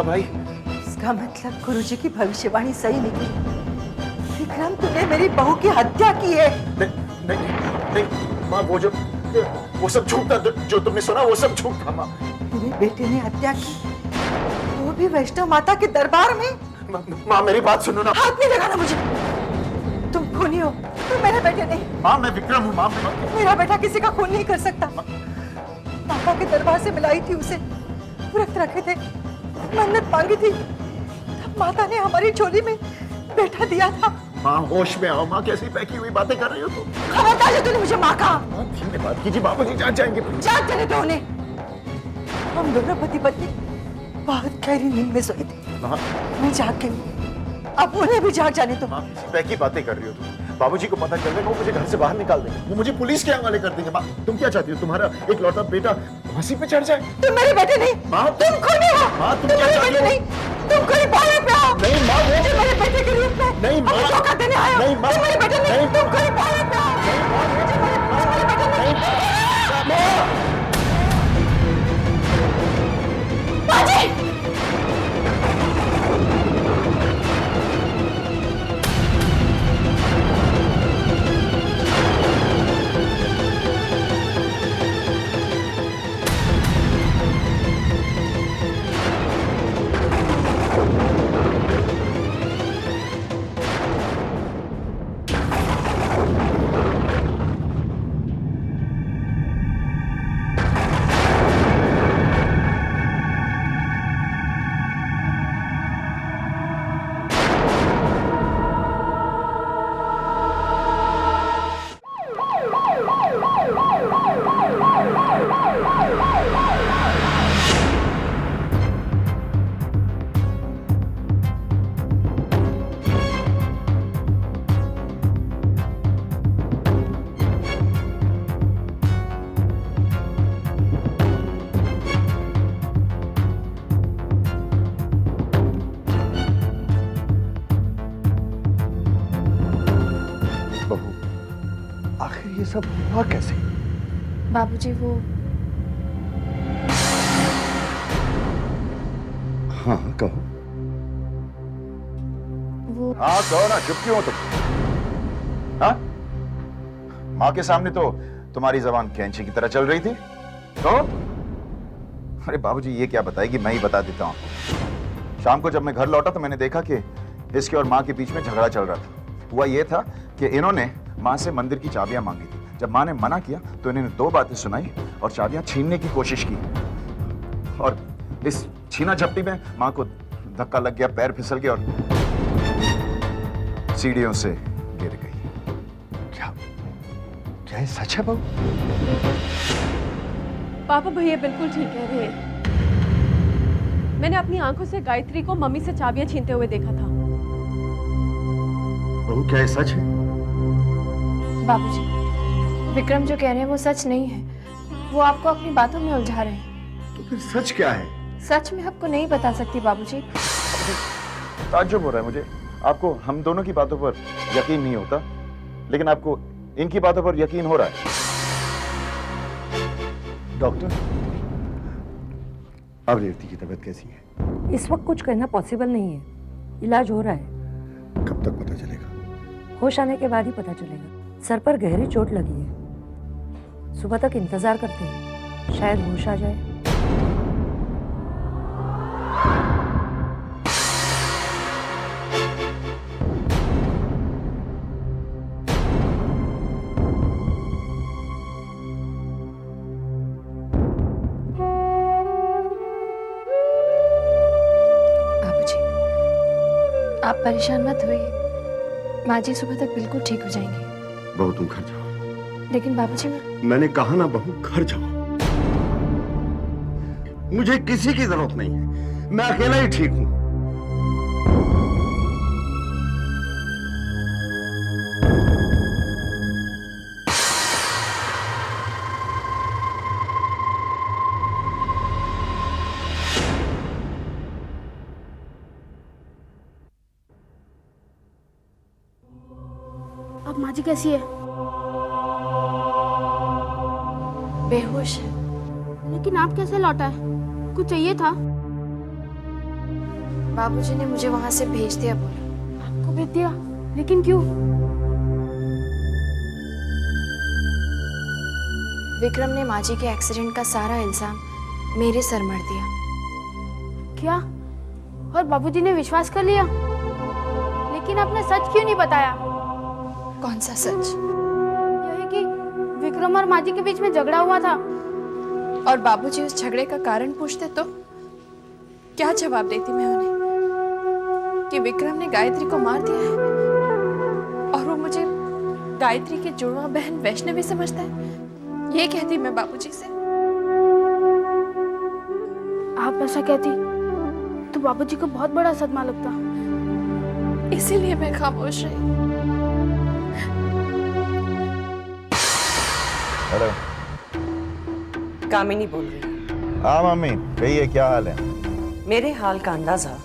भाई? इसका मतलब गुरुजी की भविष्यवाणी सही निकली। विक्रम, तूने मेरी बहू की हत्या की है। नहीं नहीं नहीं माँ, वो सब झूठ था। जो तुमने सुना वो सब झूठ था माँ। मेरे बेटे ने हत्या की, वो भी वैष्णव माता के दरबार में। माँ मेरी बात सुनो ना। हाथ नहीं लगाना मुझे, तुम खूनी हो, तुम मेरे बेटे नहीं। माँ मैं विक्रम हूँ माँ। मेरा बेटा किसी का खून नहीं कर सकता। माता के दरबार से मिलाई थी उसे, व्रत रखे थे, मन्नत मांगी थी, तब माता ने हमारी झोली में बेटा दिया था। माँ होश में आओ माँ, कैसी पैकी हुई बातें कर रही हो तुम? खबरदार जो तूने मुझे माँ कहा। माँ धीरे बात कीजिए, बाबूजी जान जाएंगे। जाग जाने दो उन्हें। हम दोनों पति पत्नी बहुत गहरी नींद में सोए थे। मैं जाग गई, अब उन्हें भी जाग जाने दो। माँ पैकी बातें कर रही हो तुम। बाबूजी को पता चल जाएगा, वो मुझे घर से बाहर निकाल देंगे, वो मुझे पुलिस के हवाले कर देंगे। माँ तुम क्या चाहती हो, तुम्हारा एक लौटा बेटा फांसी पे चढ़ जाए? तुम मेरे बेटे नहीं। माँ तुम खूनी हो। माँ तुम क्या चाहती हो? नहीं, तुम कोई बाहर पे आओ। नहीं माँ, वो मेरे बेटे के रूप में नहीं माँ, धोखा देने आए हो। नहीं माँ, तुम मेरे बेटे नहीं, तुम कोई बाहर पे आओ। बाजी! आखिर ये सब हुआ कैसे? बाबूजी वो हाँ कहो। वो हाँ कहो ना, चुप क्यों हो तुम? हाँ माँ के सामने तो तुम्हारी जबान कैंची की तरह चल रही थी। तो अरे बाबूजी ये क्या बताएगी, मैं ही बता देता हूँ। शाम को जब मैं घर लौटा तो मैंने देखा कि इसके और माँ के बीच में झगड़ा चल रहा था। हुआ ये था कि इन्होंने माँ से मंदिर की चाबियां मांगी थी। जब माँ ने मना किया तो इन्होंने दो बातें सुनाई और चाबियां छीनने की कोशिश की, और इस छीना झपटी में माँ को धक्का लग गया, पैर फिसल गया और सीढ़ियों से गिर गई। क्या क्या ये सच है बहू? पापा भैया बिल्कुल ठीक कह रहे हैं। मैंने अपनी आंखों से गायत्री को मम्मी से चाबियां छीनते हुए देखा था। बहू क्या ये सच है? बाबूजी विक्रम जो कह रहे हैं वो सच नहीं है, वो आपको अपनी बातों में उलझा रहे हैं। तो फिर सच क्या है? सच में आपको नहीं बता सकती बाबूजी। ताज्जुब हो रहा है मुझे, आपको हम दोनों की बातों पर यकीन नहीं होता, लेकिन आपको इनकी बातों पर यकीन हो रहा है। डॉक्टर, अब रेवती की तबीयत कैसी है? इस वक्त कुछ कहना पॉसिबल नहीं है, इलाज हो रहा है। कब तक पता चलेगा? होश आने के बाद ही पता चलेगा। सर पर गहरी चोट लगी है, सुबह तक इंतजार करते हैं, शायद होश आ जाए। बाबूजी आप परेशान मत होइए, माँ जी सुबह तक बिल्कुल ठीक हो जाएंगी। बहू तुम घर जाओ। लेकिन बाबूजी मैंने कहा ना बहू, घर जाओ। मुझे किसी की जरूरत नहीं है, मैं अकेला ही ठीक हूं। अब माँ जी कैसी है? बेहोश है। लेकिन आप कैसे लौटा है? कुछ चाहिए था? बाबूजी ने मुझे वहां से भेज दिया बोला। आपको भेज दिया? लेकिन क्यों? विक्रम ने माँ जी के एक्सीडेंट का सारा इल्जाम मेरे सर मर दिया। क्या? और बाबूजी ने विश्वास कर लिया? लेकिन आपने सच क्यों नहीं बताया? कौन सा सच? यही कि विक्रम और माँ जी के बीच में झगड़ा हुआ था। और बाबूजी उस झगड़े का कारण पूछते तो क्या जवाब देती मैं उन्हें कि विक्रम ने गायत्री को मार दिया है और वो मुझे गायत्री की जुड़वा बहन वैष्णवी समझता है। ये कहती मैं बाबूजी से। आप ऐसा कहती तो बाबूजी को बहुत बड़ा सदमा लगता। इसीलिए मैं खामोश रही। हेलो। कामिनी बोल रही हूँ। हाँ मम्मी, कहिए क्या हाल है? मेरे हाल का अंदाजा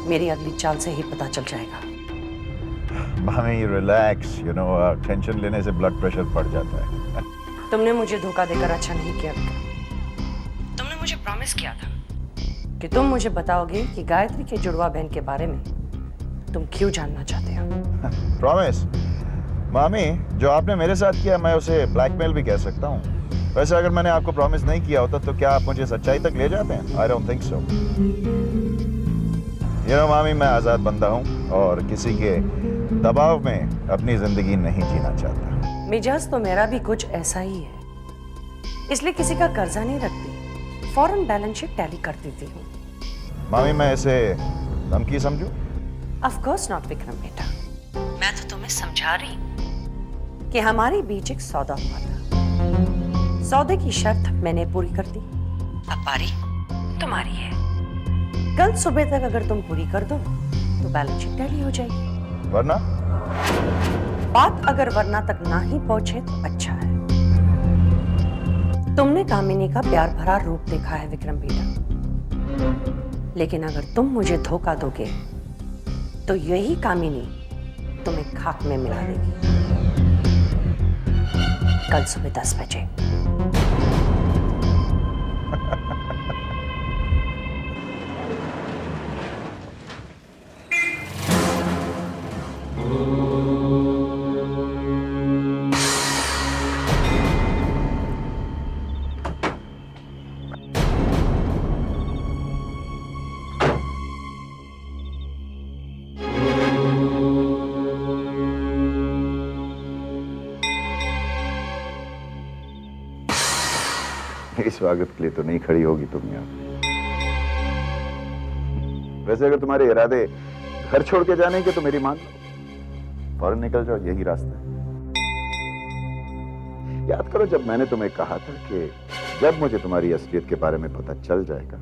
मेरी अगली चाल से ही पता चल जाएगा। मम्मी रिलैक्स, टेंशन लेने से ब्लड प्रेशर बढ़ जाता है। तुमने मुझे धोखा देकर अच्छा नहीं किया विक्रम। तुमने मुझे प्रॉमिस किया था कि तुम मुझे बताओगे कि गायत्री के जुड़वा बहन के बारे में तुम क्यों जानना चाहते हो। प्रॉमिस? मामी, जो आपने मेरे साथ किया मैं उसे ब्लैकमेल भी कह सकता हूँ। वैसे अगर मैंने आपको प्रॉमिस नहीं किया होता तो क्या आप मुझे सच्चाई तक ले जाते हैं? I don't think so. मामी, मैं आजाद बंदा हूँ और किसी के दबाव में अपनी जिंदगी नहीं जीना चाहता। मिजाज तो मेरा भी कुछ ऐसा ही है, इसलिए किसी का कर्जा नहीं रखती, फौरन बैलेंस शीट टैली कर देती हूँ। मामी, मैं इसे धमकी समझूं? ऑफ कोर्स नॉट विक्रम बेटा, मैं तो तुम्हें समझा रही हूँ कि हमारे बीच एक सौदा हुआ था। सौदे की शर्त मैंने पूरी कर दी, अब बारी तुम्हारी है। कल सुबह तक अगर तुम पूरी कर दो तो बैलेंस शीट टैली हो जाएगी, वरना? बात अगर वरना तक ना ही पहुंचे तो अच्छा है। तुमने कामिनी का प्यार भरा रूप देखा है विक्रम बेटा, लेकिन अगर तुम मुझे धोखा दोगे तो यही कामिनी तुम्हें खाक में मिला देगी। कल सुबह 10 बजे। इस स्वागत के लिए तो नहीं खड़ी होगी तुम यहाँ। वैसे अगर तुम्हारे इरादे घर छोड़ के जाने के तो मेरी मान लो, फौरन निकल जाओ, यही रास्ता है। याद करो जब मैंने तुम्हें कहा था कि जब मुझे तुम्हारी असलियत के बारे में पता चल जाएगा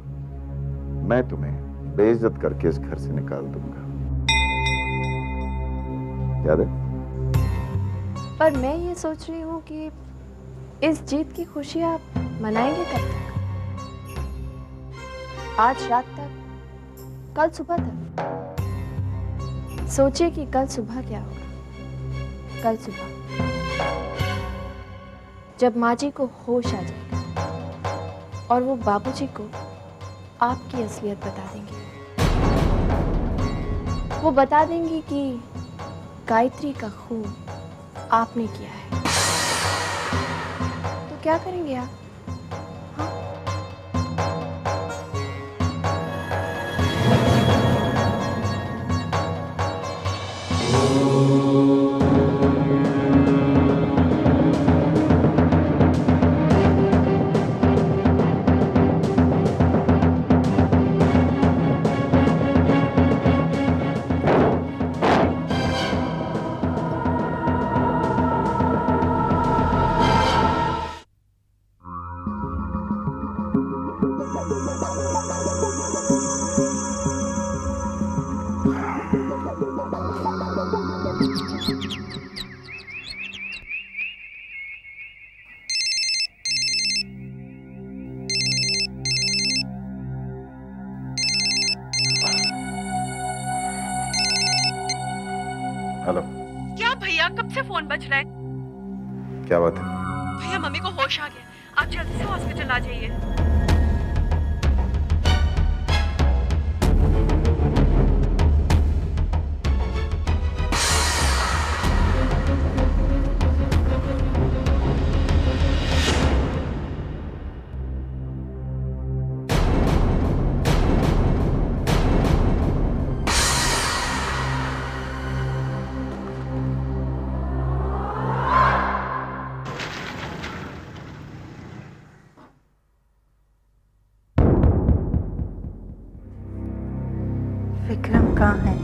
मैं तुम्हें बेइज्जत करके इस घर से निकाल दूंगा। याद है? पर मैं ये सोच रही हूँ कि इस जीत की खुशी आप मनाएंगे कब तक? आज रात तक, कल सुबह तक? सोचिए कि कल सुबह क्या होगा। कल सुबह जब माँ जी को होश आ जाएगा और वो बाबूजी को आपकी असलियत बता देंगे। वो बता देंगी कि गायत्री का खून आपने किया है। तो क्या करेंगे आप? हेलो। क्या भैया, कब से फोन बज रहा है? क्या बात है? भैया मम्मी को होश आ गया, आप जल्दी से हॉस्पिटल आ जाइए। कहाँ है?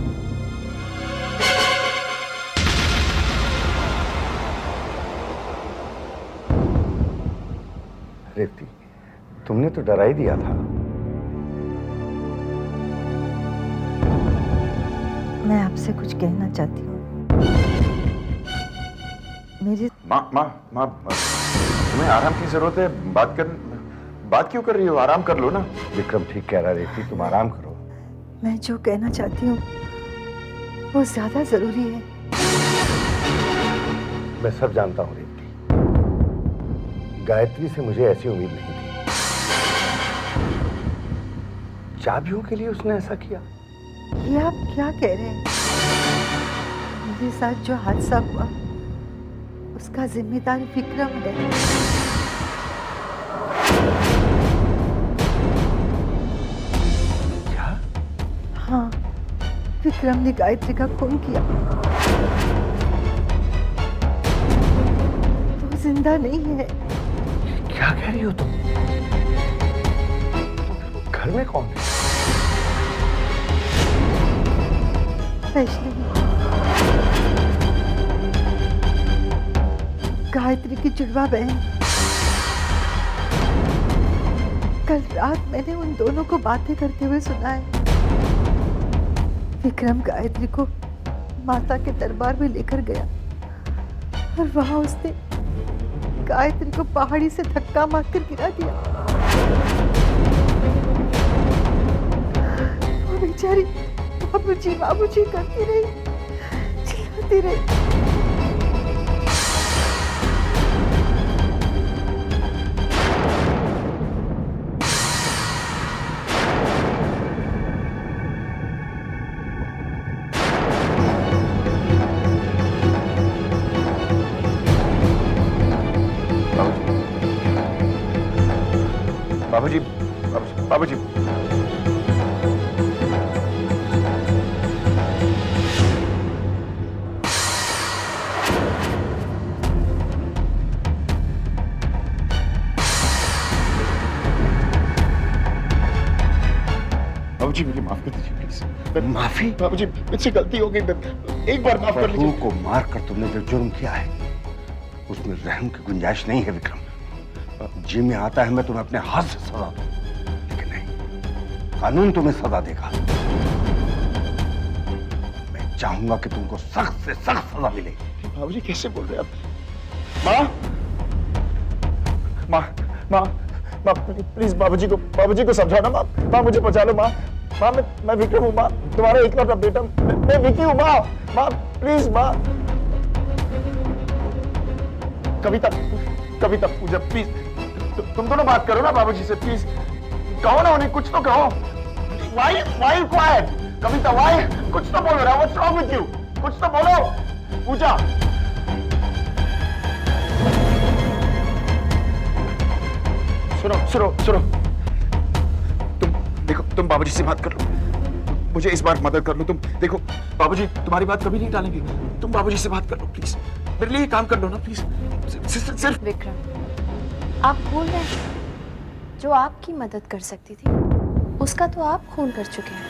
रेवती, तुमने तो डरा ही दिया था। मैं आपसे कुछ कहना चाहती हूँ। मेरी माँ माँ माँ, तुम्हें आराम की जरूरत है। बात क्यों कर रही हो? आराम कर लो ना। विक्रम ठीक कह रहा है रेवती, तुम आराम करो। मैं जो कहना चाहती हूँ वो ज्यादा जरूरी है। मैं सब जानता हूँ रेवती, गायत्री से मुझे ऐसी उम्मीद नहीं थी। चाबियों के लिए उसने ऐसा किया। ये आप क्या कह रहे हैं? मेरे साथ जो हादसा हुआ उसका जिम्मेदार विक्रम है। क्या? हाँ, विक्रम ने गायत्री का खून किया। वो जिंदा नहीं है। क्या कह रही हो तुम? घर में कौन है? वैष्णवी, गायत्री की जुड़वा बहन। कल रात मैंने उन दोनों को बातें करते हुए सुना है। विक्रम गायत्री को माता के दरबार में लेकर गया और वहां उसने गायत्री को पहाड़ी से धक्का मारकर गिरा दिया। वो बेचारी बाबूजी करती रही, चिल्लाती रही। बाबूजी, बाबूजी, बाबूजी। बाबूजी मुझे माफ कर दीजिए प्लीज। माफी? बाबूजी मुझसे गलती हो गई, एक बार माफ कर बहू लीजिए। को मारकर तुमने जो जुर्म किया है उसमें रहम की गुंजाइश नहीं है विक्रम। जी में आता है मैं तुम्हें अपने हाथ से सजा दूं, लेकिन नहीं, कानून तुम्हें सजा देगा। मैं चाहूंगा कि तुमको सख्त से सख्त सजा मिले। बाबूजी कैसे बोल रहे हैं आप? माँ माँ माँ प्लीज बाबूजी को समझाओ ना। माँ मुझे बचा लो। माँ मैं विक्रम हूँ। माँ तुम्हारा इकलौता बेटा मैं विकी हूँ। माँ प्लीज। माँ कविता पूजा प्लीज, तुम दोनों बात करो ना बाबूजी से प्लीज। कहो ना उन्हें, कुछ तो कहो। Why you quiet? Kavita why? कुछ तो बोलो ना। What's wrong with you? कुछ तो बोलो। पूजा सुनो। तुम बाबूजी से बात कर लो। मुझे इस बार मदद कर लो। तुम देखो बाबूजी तुम्हारी बात कभी नहीं टालेंगे। तुम बाबूजी से बात कर लो प्लीज। मेरे लिए काम कर लो ना प्लीज। सिर्फ विक्रम, आप भूल रहे हैं जो आपकी मदद कर सकती थी उसका तो आप खून कर चुके हैं।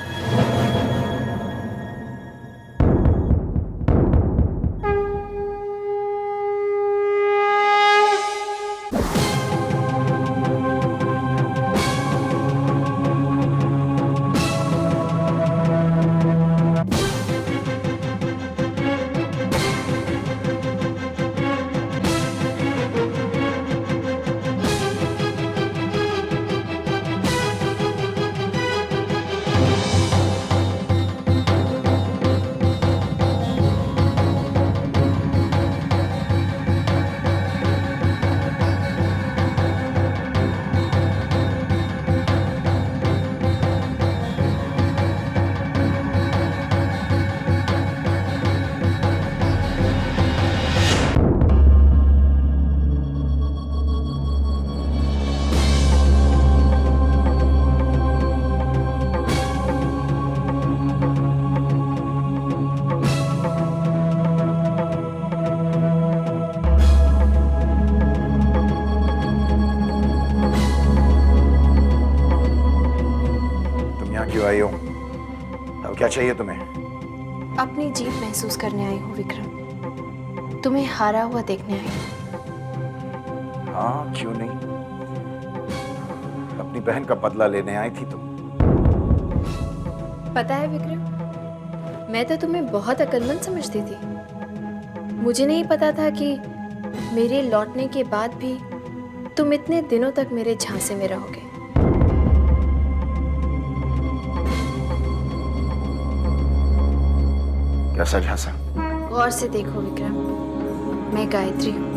चाहिए तुम्हें? अपनी जीत महसूस करने आई हूँ विक्रम, तुम्हें हारा हुआ देखने आई हूँ। हाँ, क्यों नहीं? अपनी बहन का बदला लेने आई थी तुम। पता है विक्रम, मैं तो तुम्हें बहुत अक्लमंद समझती थी। मुझे नहीं पता था कि मेरे लौटने के बाद भी तुम इतने दिनों तक मेरे झांसे में रहोगे। कैसा झांसा? गौर से देखो विक्रम, मैं गायत्री हूँ।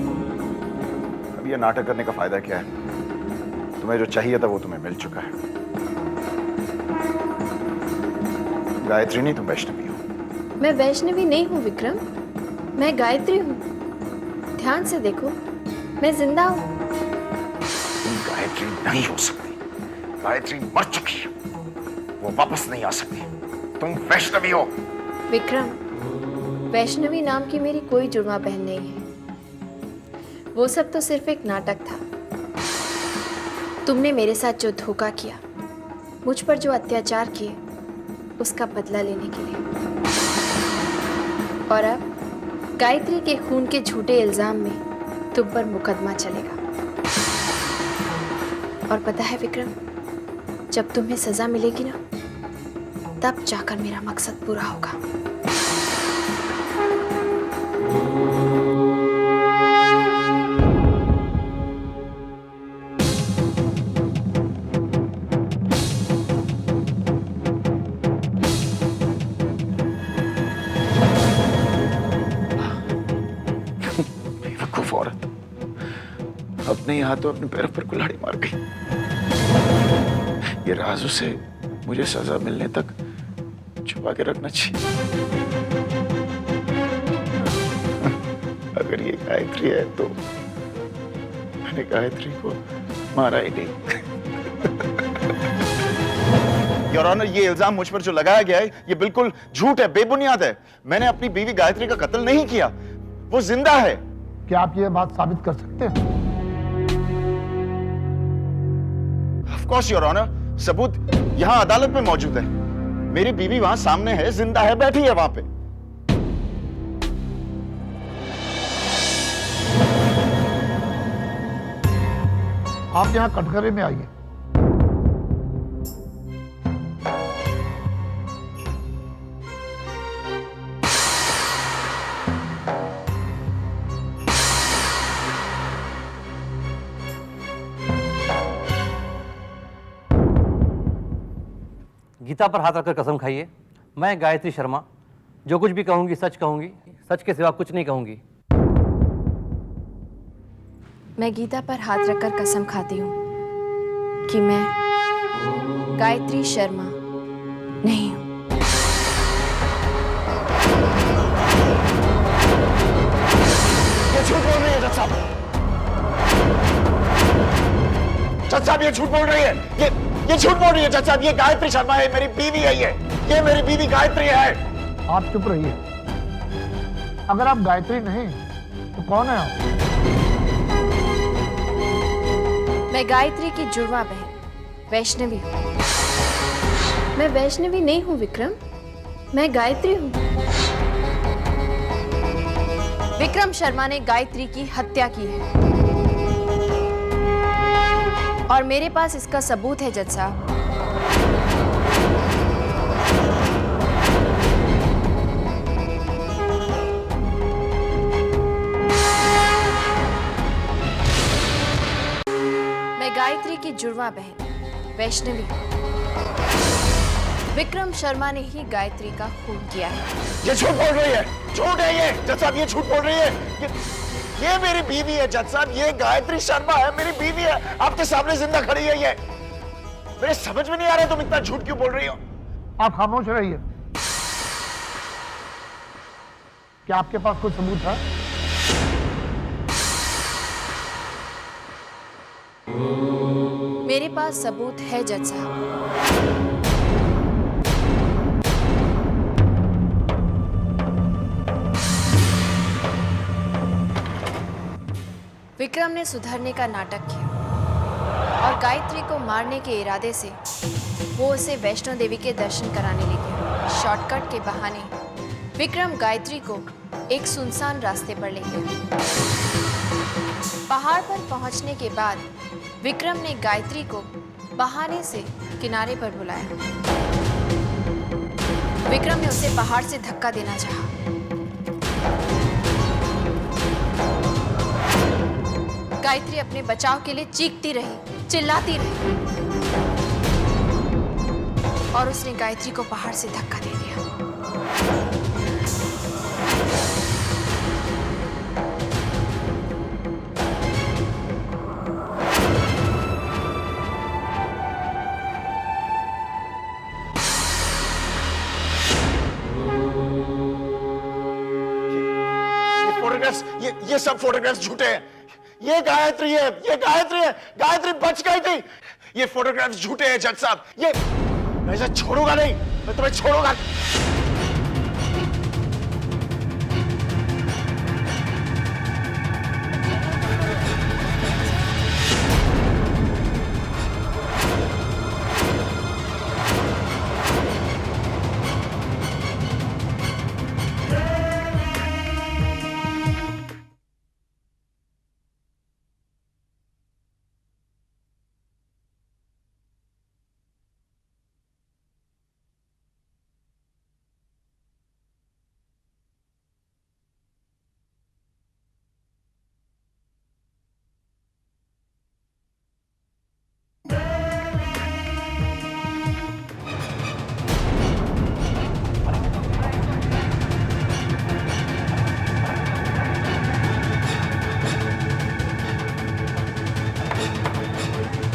अब ये नाटक करने का फायदा क्या है? तुम्हें जो चाहिए था वो तुम्हें मिल चुका है। गायत्री नहीं, तुम वैष्णवी हो। मैं वैष्णवी नहीं हूँ विक्रम, मैं गायत्री हूँ। ध्यान से देखो, मैं जिंदा हूँ। तुम गायत्री नहीं हो सकती। गायत्री मर चुकी है, वो वापस नहीं आ सकती। तुम वैष्णवी हो। विक्रम, वैष्णवी नाम की मेरी कोई जुड़वा बहन नहीं है। वो सब तो सिर्फ एक नाटक था। तुमने मेरे साथ जो धोखा किया, मुझ पर जो अत्याचार किए, उसका बदला लेने के लिए। और अब गायत्री के खून के झूठे इल्जाम में तुम पर मुकदमा चलेगा। और पता है विक्रम, जब तुम्हें सजा मिलेगी ना, तब जाकर मेरा मकसद पूरा होगा। बेवकूफ औरत, अपने ही हाथों अपने पैरों पर कुल्हाड़ी मार गई। ये राज उसे मुझे सजा मिलने तक छुपा के रखना चाहिए। अगर ये गायत्री है तो मैंने गायत्री को मारा ही नहीं। योर ऑनर, ये इल्जाम मुझ पर जो लगाया गया है, ये बिल्कुल झूठ है, बेबुनियाद है। मैंने अपनी बीवी गायत्री का कत्ल नहीं किया, वो जिंदा है। क्या आप ये बात साबित कर सकते हैं? ऑफ कोर्स योर ऑनर, सबूत यहां अदालत में मौजूद है। मेरी बीवी वहां सामने है, जिंदा है, बैठी है वहां पे। आप यहाँ कटघरे में आइए। गीता पर हाथ रखकर कसम खाइए, मैं गायत्री शर्मा जो कुछ भी कहूंगी सच कहूंगी, सच के सिवा कुछ नहीं कहूंगी। मैं गीता पर हाथ रखकर कसम खाती हूँ कि मैं गायत्री शर्मा नहीं हूँ। ये झूठ बोल रही है जज साहब। जज साहब, ये झूठ बोल रही है। ये झूठ बोल रही है जज साहब। ये गायत्री शर्मा है, मेरी बीवी है। ये मेरी बीवी गायत्री है। आप चुप रहिए। अगर आप गायत्री नहीं तो कौन है आप? मैं गायत्री की जुड़वा बहन वैष्णवी हूँ। मैं वैष्णवी नहीं हूँ विक्रम, मैं गायत्री हूँ। विक्रम शर्मा ने गायत्री की हत्या की है और मेरे पास इसका सबूत है जज साहब। मैं गायत्री की जुड़वा बहन वैष्णवी हूँ। विक्रम शर्मा ने ही गायत्री का खून किया है। ये झूठ बोल रही है, झूठ है ये जज साहब। ये झूठ बोल रही है। ये मेरी बीवी है जज साहब। ये गायत्री शर्मा है, मेरी बीवी है। आपके सामने जिंदा खड़ी है ये। मेरे समझ में नहीं आ रहा तुम इतना झूठ क्यों बोल रही हो। आप खामोश रहिए। क्या आपके पास कोई सबूत है? मेरे पास सबूत है जज साहब। विक्रम ने सुधरने का नाटक किया और गायत्री को मारने के इरादे से वो उसे वैष्णो देवी के दर्शन कराने ले गया। शॉर्टकट के बहाने विक्रम गायत्री को एक सुनसान रास्ते पर ले गया। पहाड़ पर पहुंचने के बाद विक्रम ने गायत्री को बहाने से किनारे पर बुलाया। विक्रम ने उसे पहाड़ से धक्का देना चाहा। गायत्री अपने बचाव के लिए चीखती रही, चिल्लाती रही और उसने गायत्री को पहाड़ से धक्का दे दिया। ये सब फोटोग्राफ्स झूठे हैं। ये गायत्री है, ये गायत्री है। गायत्री बच गई थी। ये फोटोग्राफ्स झूठे हैं जज साहब। ये मैं इसे छोड़ूंगा नहीं, मैं तुम्हें छोड़ूंगा।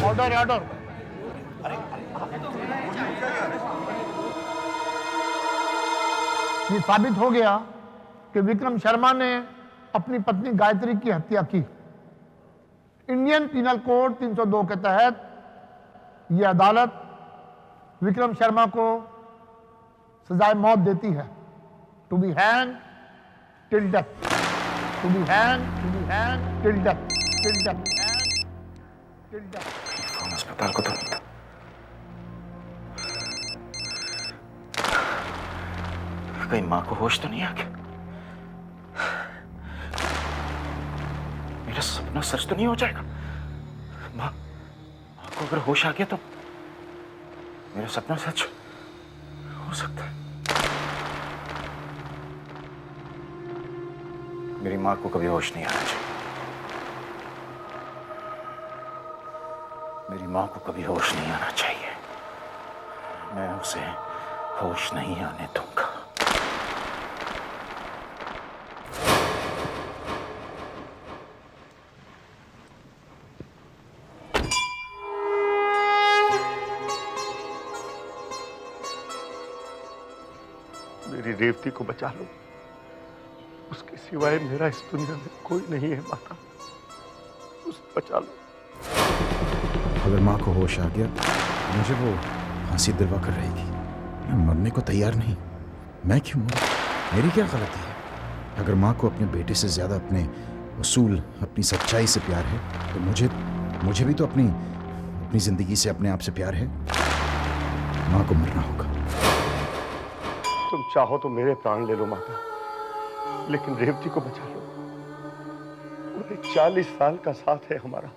Order order. ये साबित हो गया कि विक्रम शर्मा ने अपनी पत्नी गायत्री की हत्या की। इंडियन पिनल कोड 302 के तहत यह अदालत विक्रम शर्मा को सजाए मौत देती है। To be hang till death, to be hang till death, till death, till death. अस्पताल को तो कहीं मां को होश तो नहीं आ गया? मेरा सपना सच तो नहीं हो जाएगा? मां को अगर होश आ गया तो मेरा सपना सच हो सकता है। मेरी मां को कभी होश नहीं आना चाहिए। मेरी मां को कभी होश नहीं आना चाहिए। मैं उसे होश नहीं आने दूंगा। मेरी रेवती को बचा लो। उसके सिवाय मेरा इस दुनिया में कोई नहीं है माता। उसे बचा लो। अगर माँ को होश आ गया मुझे वो फांसी दिलवा कर रहेगी। मैं मरने को तैयार नहीं। मैं क्यों मरूं? मेरी क्या गलती है? अगर माँ को अपने बेटे से ज्यादा अपने उसूल, अपनी सच्चाई से प्यार है तो मुझे भी तो अपनी जिंदगी से, अपने आप से प्यार है। माँ को मरना होगा। तुम चाहो तो मेरे प्राण ले लो माता, लेकिन रेवती को बचा लो। पूरे 40 साल का साथ है हमारा।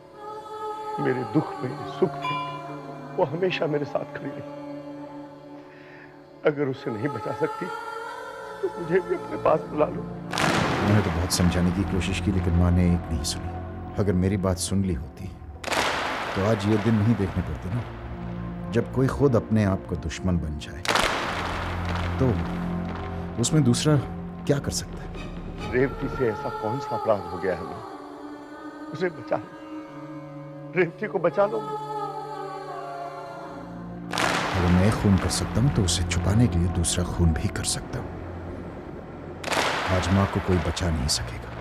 मेरे दुख में, सुख में वो हमेशा मेरे साथ खड़ी रही। अगर उसे नहीं बचा सकती तो मुझे भी अपने पास बुला लो। मैंने तो बहुत समझाने की कोशिश की, लेकिन माँ ने एक नहीं सुनी। अगर मेरी बात सुन ली होती तो आज ये दिन नहीं देखने पड़ते ना, जब कोई खुद अपने आप को दुश्मन बन जाए। तो उसमें दूसरा क्या कर सकता है? रेवती से ऐसा कौन सा अपराध हो गया है मां? उसे बचा लो। रेवती को बचा लो। अगर मैं खून कर सकता हूं तो उसे छुपाने के लिए दूसरा खून भी कर सकता हूं। आज मां को कोई बचा नहीं सकेगा।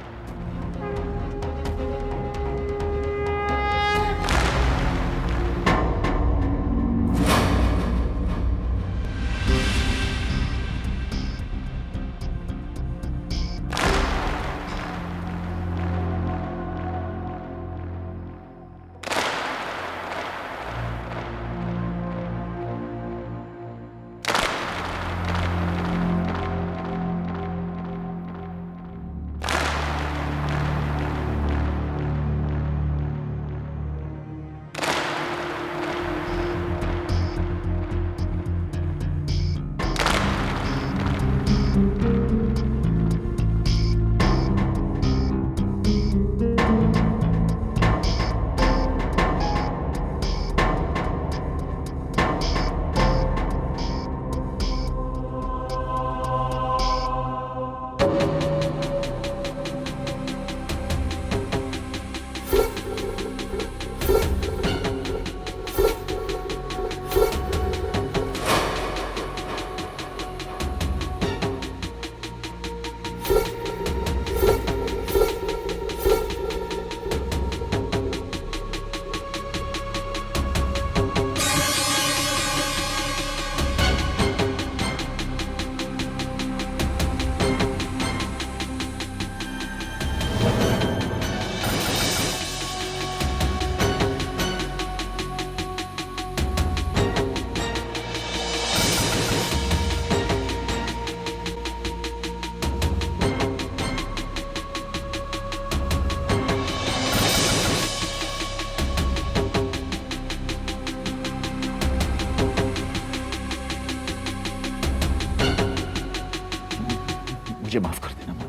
मुझे माफ कर देना माँ।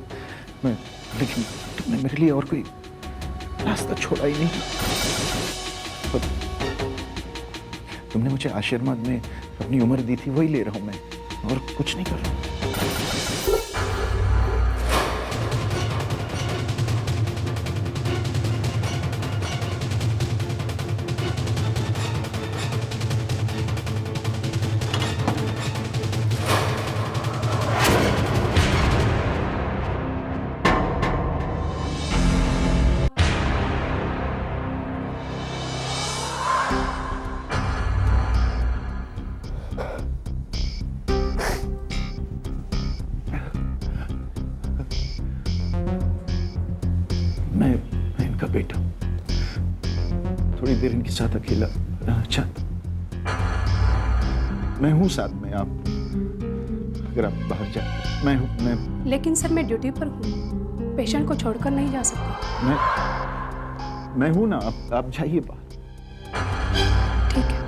मैं लेकिन तुमने मेरे लिए और कोई रास्ता छोड़ा ही नहीं। और तुमने मुझे आशीर्वाद में अपनी उम्र दी थी, वही ले रहा हूं मैं, और कुछ नहीं कर रहा हूं। मैं इनका बेटा हूं। थोड़ी देर इनके साथ अकेला रहना चाहता। मैं हूं साथ में, आप अगर आप बाहर जाए। मैं लेकिन सर मैं ड्यूटी पर हूँ, पेशेंट को छोड़कर नहीं जा सकती। मैं हूं ना, आप जाइए बाहर। ठीक है।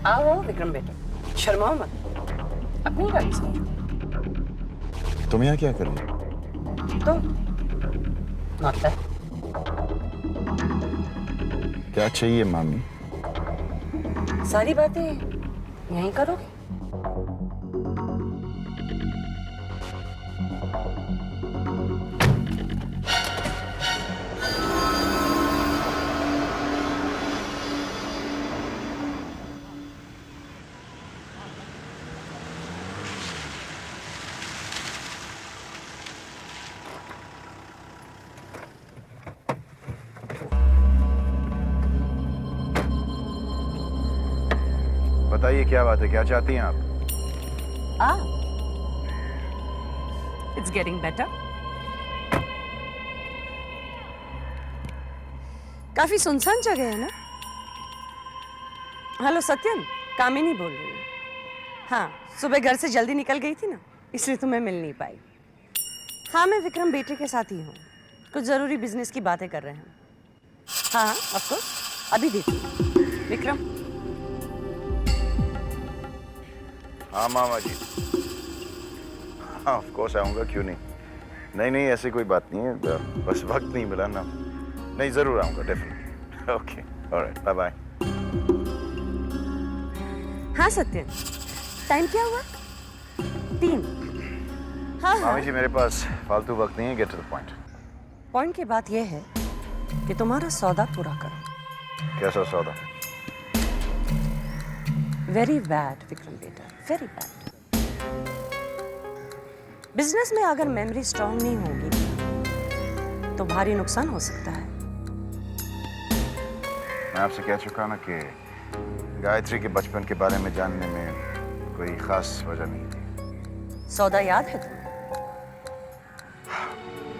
आओ विक्रम बेटा, शर्माओ मत, अपनी गाड़ी से। तुम यहाँ क्या कर रहे हो? तो मतलब क्या चाहिए मामी? सारी बातें यहीं करोगे? बताइए क्या बात है, क्या चाहती हैं आप? It's getting better. काफी सुनसान जगह है ना? हेलो सत्यन, कामिनी बोल रही हूँ। हाँ, सुबह घर से जल्दी निकल गई थी ना, इसलिए तुम्हें मिल नहीं पाई। हाँ, मैं विक्रम बेटे के साथ ही हूँ। कुछ जरूरी बिजनेस की बातें कर रहे हैं। हाँ, ऑफ कोर्स, अभी देखिए। विक्रम। हाँ मामा जी, हाँ ऑफ कोर्स आऊँगा, क्यों नहीं। नहीं नहीं, ऐसी कोई बात नहीं है, बस वक्त नहीं मिला ना। नहीं, जरूर आऊँगा, definitely. Okay, all right, bye bye. हाँ सत्यन, टाइम क्या हुआ? 3। हाँ हाँ। मामी जी, मेरे पास फालतू वक्त नहीं है, get to the point. Point की बात यह है कि तुम्हारा सौदा पूरा करो। कैसा सौदा? वेरी बैड विक्रम बेटा, वेरी बैड। बिजनेस में अगर मेमोरी स्ट्रांग नहीं होगी तो भारी नुकसान हो सकता है। मैं आपसे कह चुका ना कि गायत्री के बचपन के बारे में जानने में कोई खास वजह नहीं थी। सौदा याद है तुम्हें?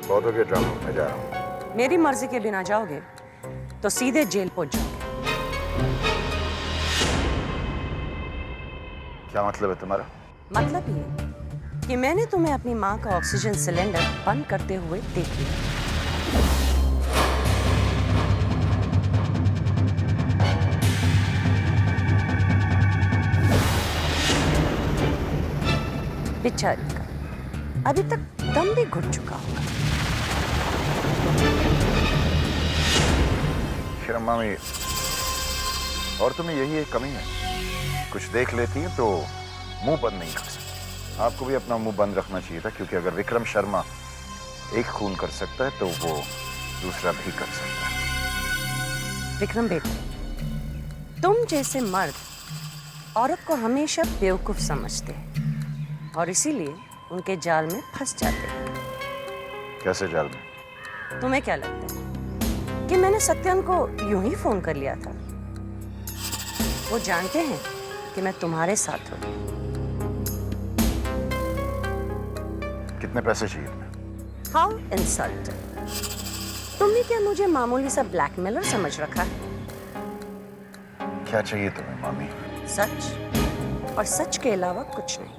बहुत हो गया ड्रामा, मैं जा रहा हूँ। मेरी मर्जी के बिना जाओगे तो सीधे जेल पहुंच जाओगे। क्या मतलब है तुम्हारा? मतलब ये कि मैंने तुम्हें अपनी माँ का ऑक्सीजन सिलेंडर बंद करते हुए देख लिया। बेचारी का अभी तक दम भी घुट चुका होगा। शर्मा मामी, और तुम्हें यही एक कमी है, कुछ देख लेती है तो मुंह बंद नहीं कर सकती। आपको भी अपना मुंह बंद रखना चाहिए था, क्योंकि अगर विक्रम शर्मा एक खून कर सकता है तो वो दूसरा भी कर सकता है। विक्रम बेटे, तुम जैसे मर्द औरत को हमेशा बेवकूफ समझते हैं और इसीलिए उनके जाल में फंस जाते हैं। कैसे जाल में? तुम्हें क्या लगता है कि मैंने सत्यन को यूं ही फोन कर लिया था? वो जानते हैं कि मैं तुम्हारे साथ हूं। कितने पैसे चाहिए तुम्हें? How insulting! तुमने क्या मुझे मामूली सा ब्लैकमेलर समझ रखा है? क्या चाहिए तुम्हें मामी? सच, और सच के अलावा कुछ नहीं।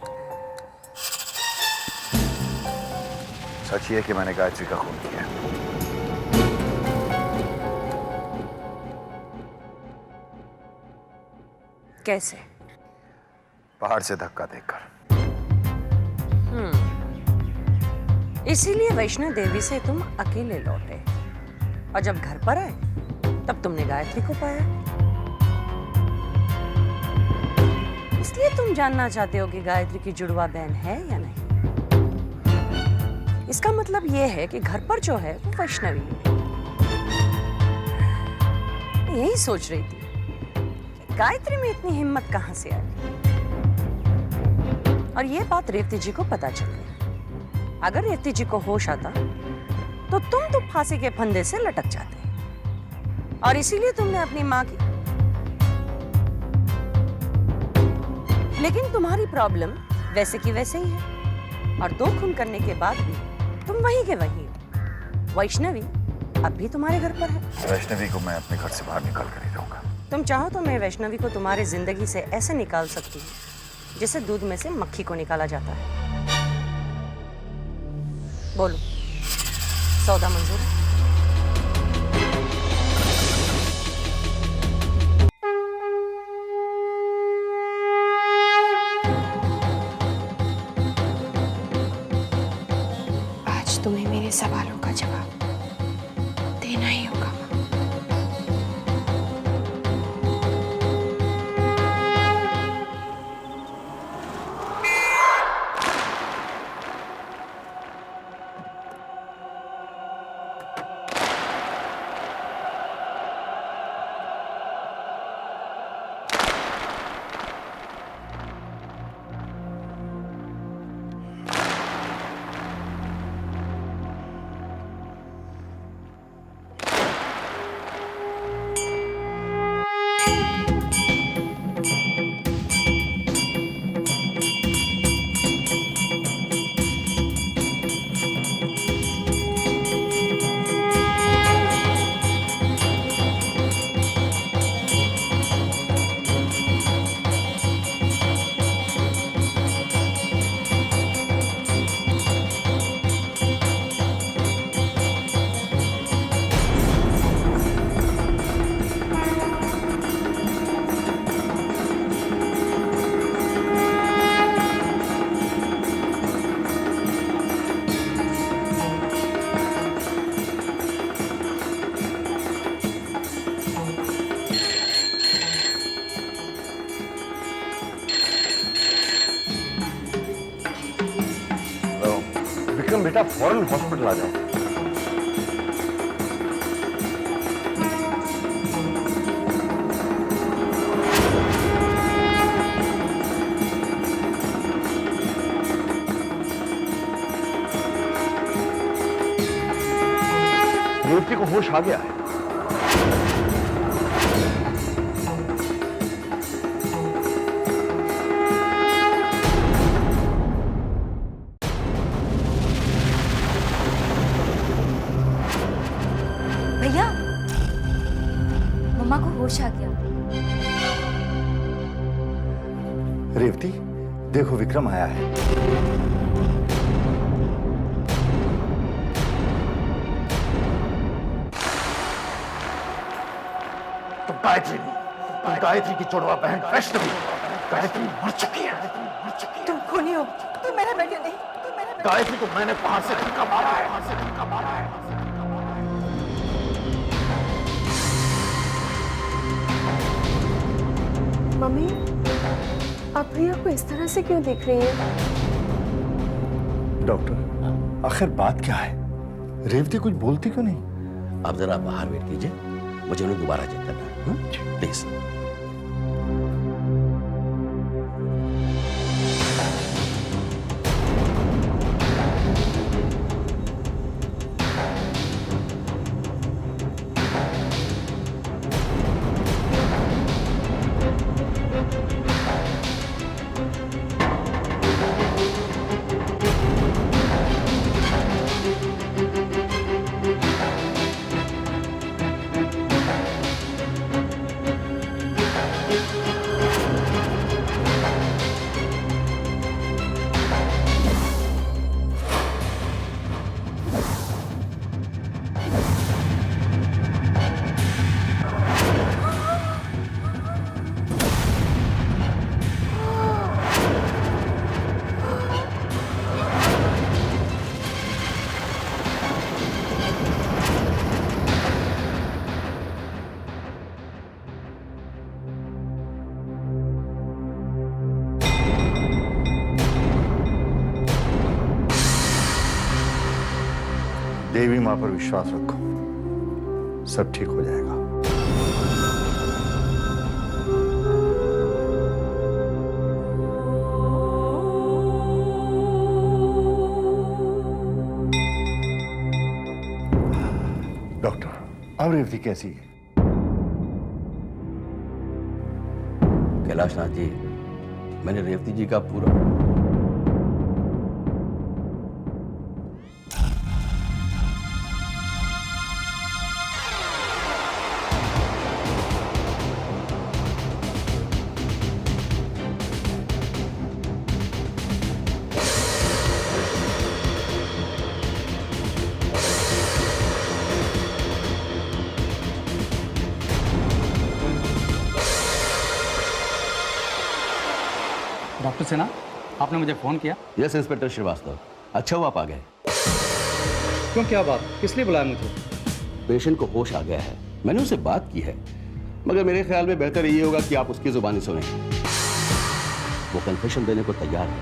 सच ये कि मैंने गायत्री का खून किया। कैसे? पहाड़ से धक्का देकर। इसीलिए वैष्णो देवी से तुम अकेले लौटे और जब घर पर आए तब तुमने गायत्री को पाया। इसलिए तुम जानना चाहते हो कि गायत्री की जुड़वा बहन है या नहीं। इसका मतलब यह है कि घर पर जो है वो वैष्णवी है। यही सोच रही थी कि गायत्री में इतनी हिम्मत कहां से आई, और ये बात रेवती जी को पता चल गई। अगर रेवती जी को होश आता तो तुम तो फांसी के फंदे से लटक जाते, और इसीलिए तुमने अपनी मां की। लेकिन तुम्हारी प्रॉब्लम वैसे की वैसे ही है, और 2 खून करने के बाद भी तुम वहीं के वहीं हो। वैष्णवी अब भी तुम्हारे घर पर है। वैष्णवी को मैं अपने घर से बाहर निकाल कर ही रहूंगा। तुम चाहो तो मैं वैष्णवी को तुम्हारी जिंदगी से ऐसे निकाल सकती हूँ जैसे दूध में से मक्खी को निकाला जाता है। बोलो, सौदा मंजूर है? आज तुम्हें मेरे सवालों का जवाब देना ही होगा। विक्रम बेटा फौरन हॉस्पिटल आ जाओ। रेवती को होश आ गया है। भैया, मम्मा को होश आ गया। रेवती, देखो विक्रम आया है। गायत्री की जुड़वा बहन वैष्णवी, गायत्री मर चुकी है। तुम खूनी हो, तुम मेरा बेटा नहीं, तुम मेरा बेटा। गायत्री को मैंने वहां से धक्का मारा है। मम्मी, आप भैया को इस तरह से क्यों देख रही हैं? डॉक्टर, आखिर बात क्या है? रेवती कुछ बोलती क्यों नहीं? आप जरा बाहर वेट कीजिए, मुझे उन्हें दोबारा चेक करना है, प्लीज। देवी मां पर विश्वास रखो, सब ठीक हो जाएगा। डॉक्टर, अब रेवती कैसी है? कैलाशनाथ जी, मैंने रेवती जी का पूरा डॉक्टर सिन्हा, आपने मुझे फ़ोन किया? यस इंस्पेक्टर श्रीवास्तव, अच्छा हुआ आप आ गए। क्यों, क्या बात, किस लिए बुलाया मुझे? पेशेंट को होश आ गया है, मैंने उससे बात की है, मगर मेरे ख्याल में बेहतर ये होगा कि आप उसकी जुबानी सुने। वो कन्फेशन देने को तैयार है।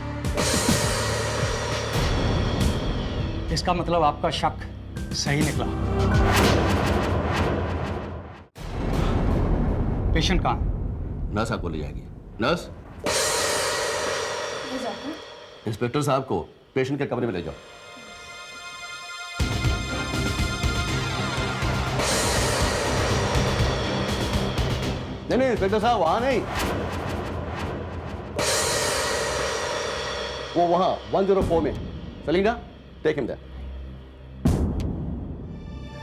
इसका मतलब आपका शक सही निकला। पेशेंट कहाँ? नर्स आपको ले जाएगी। नर्स, इंस्पेक्टर साहब को पेशेंट के कमरे में ले जाओ। नहीं, इंस्पेक्टर साहब वहां नहीं, वो वहां 104 में। Salina, take him there.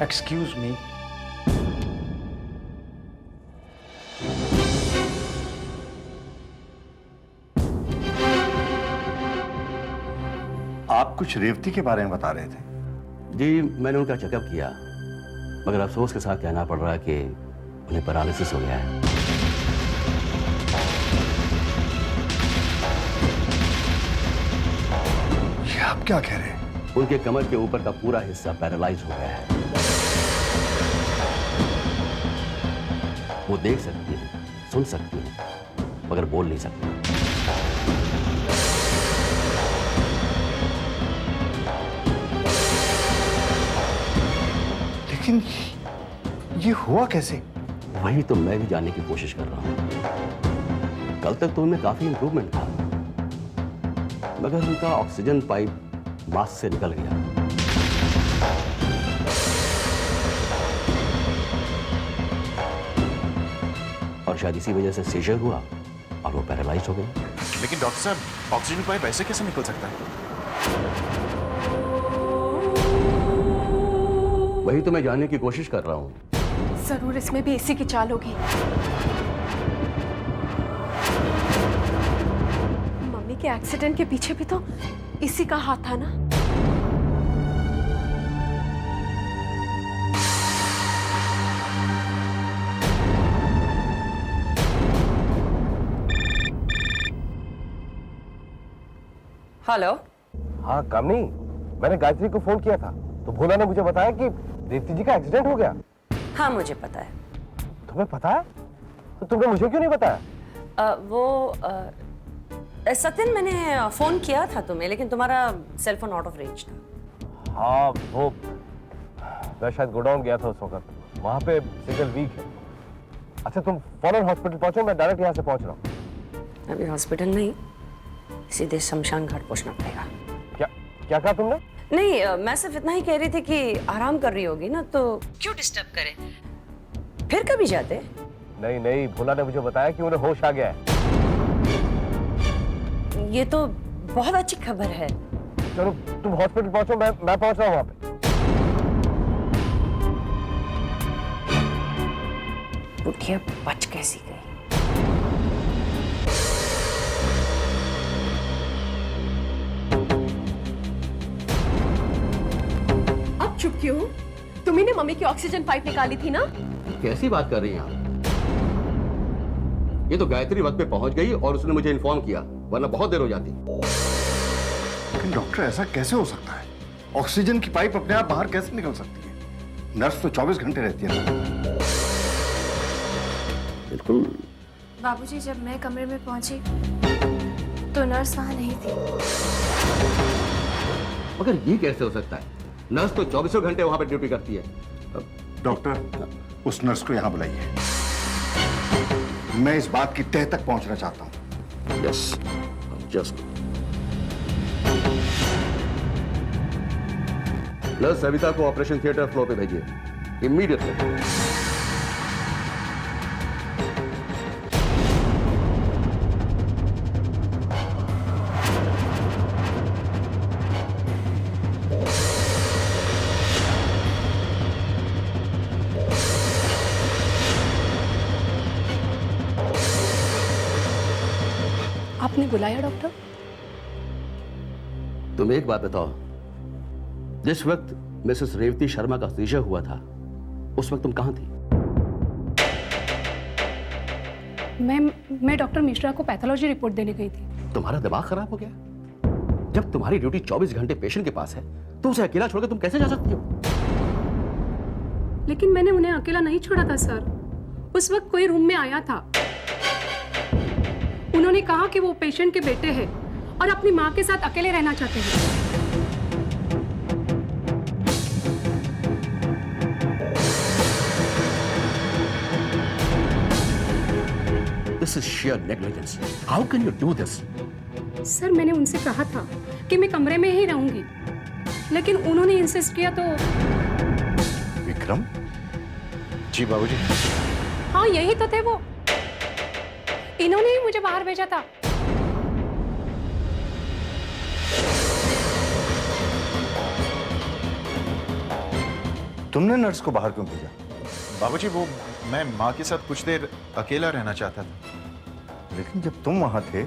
Excuse me, आप कुछ रेवती के बारे में बता रहे थे। जी, मैंने उनका चेकअप किया, मगर अफसोस के साथ कहना पड़ रहा है कि उन्हें पैरालिसिस हो गया है। ये आप क्या कह रहे हैं? उनके कमर के ऊपर का पूरा हिस्सा पैरालाइज हो गया है। वो देख सकती है, सुन सकती है, मगर बोल नहीं सकती। लेकिन ये हुआ कैसे? वही तो मैं भी जानने की कोशिश कर रहा हूं। कल तक तो उनमें काफी इंप्रूवमेंट था, मगर उनका ऑक्सीजन पाइप मास्क से निकल गया। और शायद इसी वजह से सीजर हुआ और वो पैरालाइज हो गए। लेकिन डॉक्टर साहब, ऑक्सीजन पाइप ऐसे कैसे निकल सकता है? वही तो मैं जानने की कोशिश कर रहा हूं। जरूर इसमें भी इसी की चाल होगी। मम्मी के एक्सीडेंट के पीछे भी तो इसी का हाथ था ना। हेलो। हाँ कामनी, मैंने गायत्री को फोन किया था तो भोला ने मुझे बताया कि रेवती जी का एक्सीडेंट हो गया। हाँ मुझे पता है। तुम्हें पता है? तो तुमने मुझे क्यों नहीं बताया? सत्यन, मैंने फोन किया था तुम्हें, लेकिन तुम्हारा cell phone out of range था। हाँ वो मैं शायद गोडाउन गया था उस वक्त, वहां पे सिग्नल वीक है। अच्छा तुम फौरन हॉस्पिटल पहुंचो, मैं डायरेक्ट यहाँ से पहुंच रहा हूँ। अभी हॉस्पिटल नहीं, सीधे शमशान घाट पहुंचना पड़ेगा। क्या क्या कहा तुमने? नहीं, मैं सिर्फ इतना ही कह रही थी कि आराम कर रही होगी ना, तो क्यों डिस्टर्ब करे, फिर कभी जाते। नहीं नहीं, भोला ने मुझे बताया कि उन्हें होश आ गया है। ये तो बहुत अच्छी खबर है। चलो तुम हॉस्पिटल पहुंचो, मैं पहुंच रहा हूँ वहां पे। बुढ़िया बच कैसी गई। अब चुप क्यों? तुम्ही ने मम्मी की ऑक्सीजन पाइप निकाली थी ना? कैसी बात कर रही हैं आप? ये तो गायत्री वक्त पे पहुंच गई और उसने मुझे इन्फॉर्म किया, वरना बहुत देर हो जाती। लेकिन डॉक्टर ऐसा कैसे हो सकता है? ऑक्सीजन की पाइप अपने आप बाहर कैसे निकल सकती है? नर्स तो 24 घंटे रहती है। बिल्कुल। बाबूजी, जब मैं कमरे में पहुंची तो नर्स वहां नहीं थी। मगर ये कैसे हो सकता है? नर्स तो 24 घंटे वहां पे ड्यूटी करती है। डॉक्टर, उस नर्स को यहां बुलाइए। मैं इस बात की तह तक पहुंचना चाहता हूं। Yes, just. नर्स सविता को ऑपरेशन थिएटर फ्लोर पे भेजिए इमीडिएटली। आपने बुलाया डॉक्टर? तुम एक बात बताओ, जिस वक्त मिसेस रेवती शर्मा का सीजर हुआ था उस वक्त तुम कहां थी? मैं डॉक्टर मिश्रा को पैथोलॉजी रिपोर्ट देने गई थी। तुम्हारा दिमाग खराब हो गया? जब तुम्हारी ड्यूटी 24 घंटे पेशेंट के पास है तो उसे अकेला छोड़कर तुम कैसे जा सकती हो? लेकिन मैंने उन्हें अकेला नहीं छोड़ा था सर। उस वक्त कोई रूम में आया था। उन्होंने कहा कि वो पेशेंट के बेटे हैं और अपनी मां के साथ अकेले रहना चाहते हैं। This is sheer negligence. How can you do this? Sir, मैंने उनसे कहा था कि मैं कमरे में ही रहूंगी, लेकिन उन्होंने इंसिस्ट किया तो। विक्रम? जी बाबूजी। हाँ, यही तो थे वो। इन्होंने ही मुझे बाहर भेजा था। तुमने नर्स को बाहर क्यों भेजा? बाबूजी, वो मैं माँ के साथ कुछ देर अकेला रहना चाहता था। लेकिन जब तुम वहां थे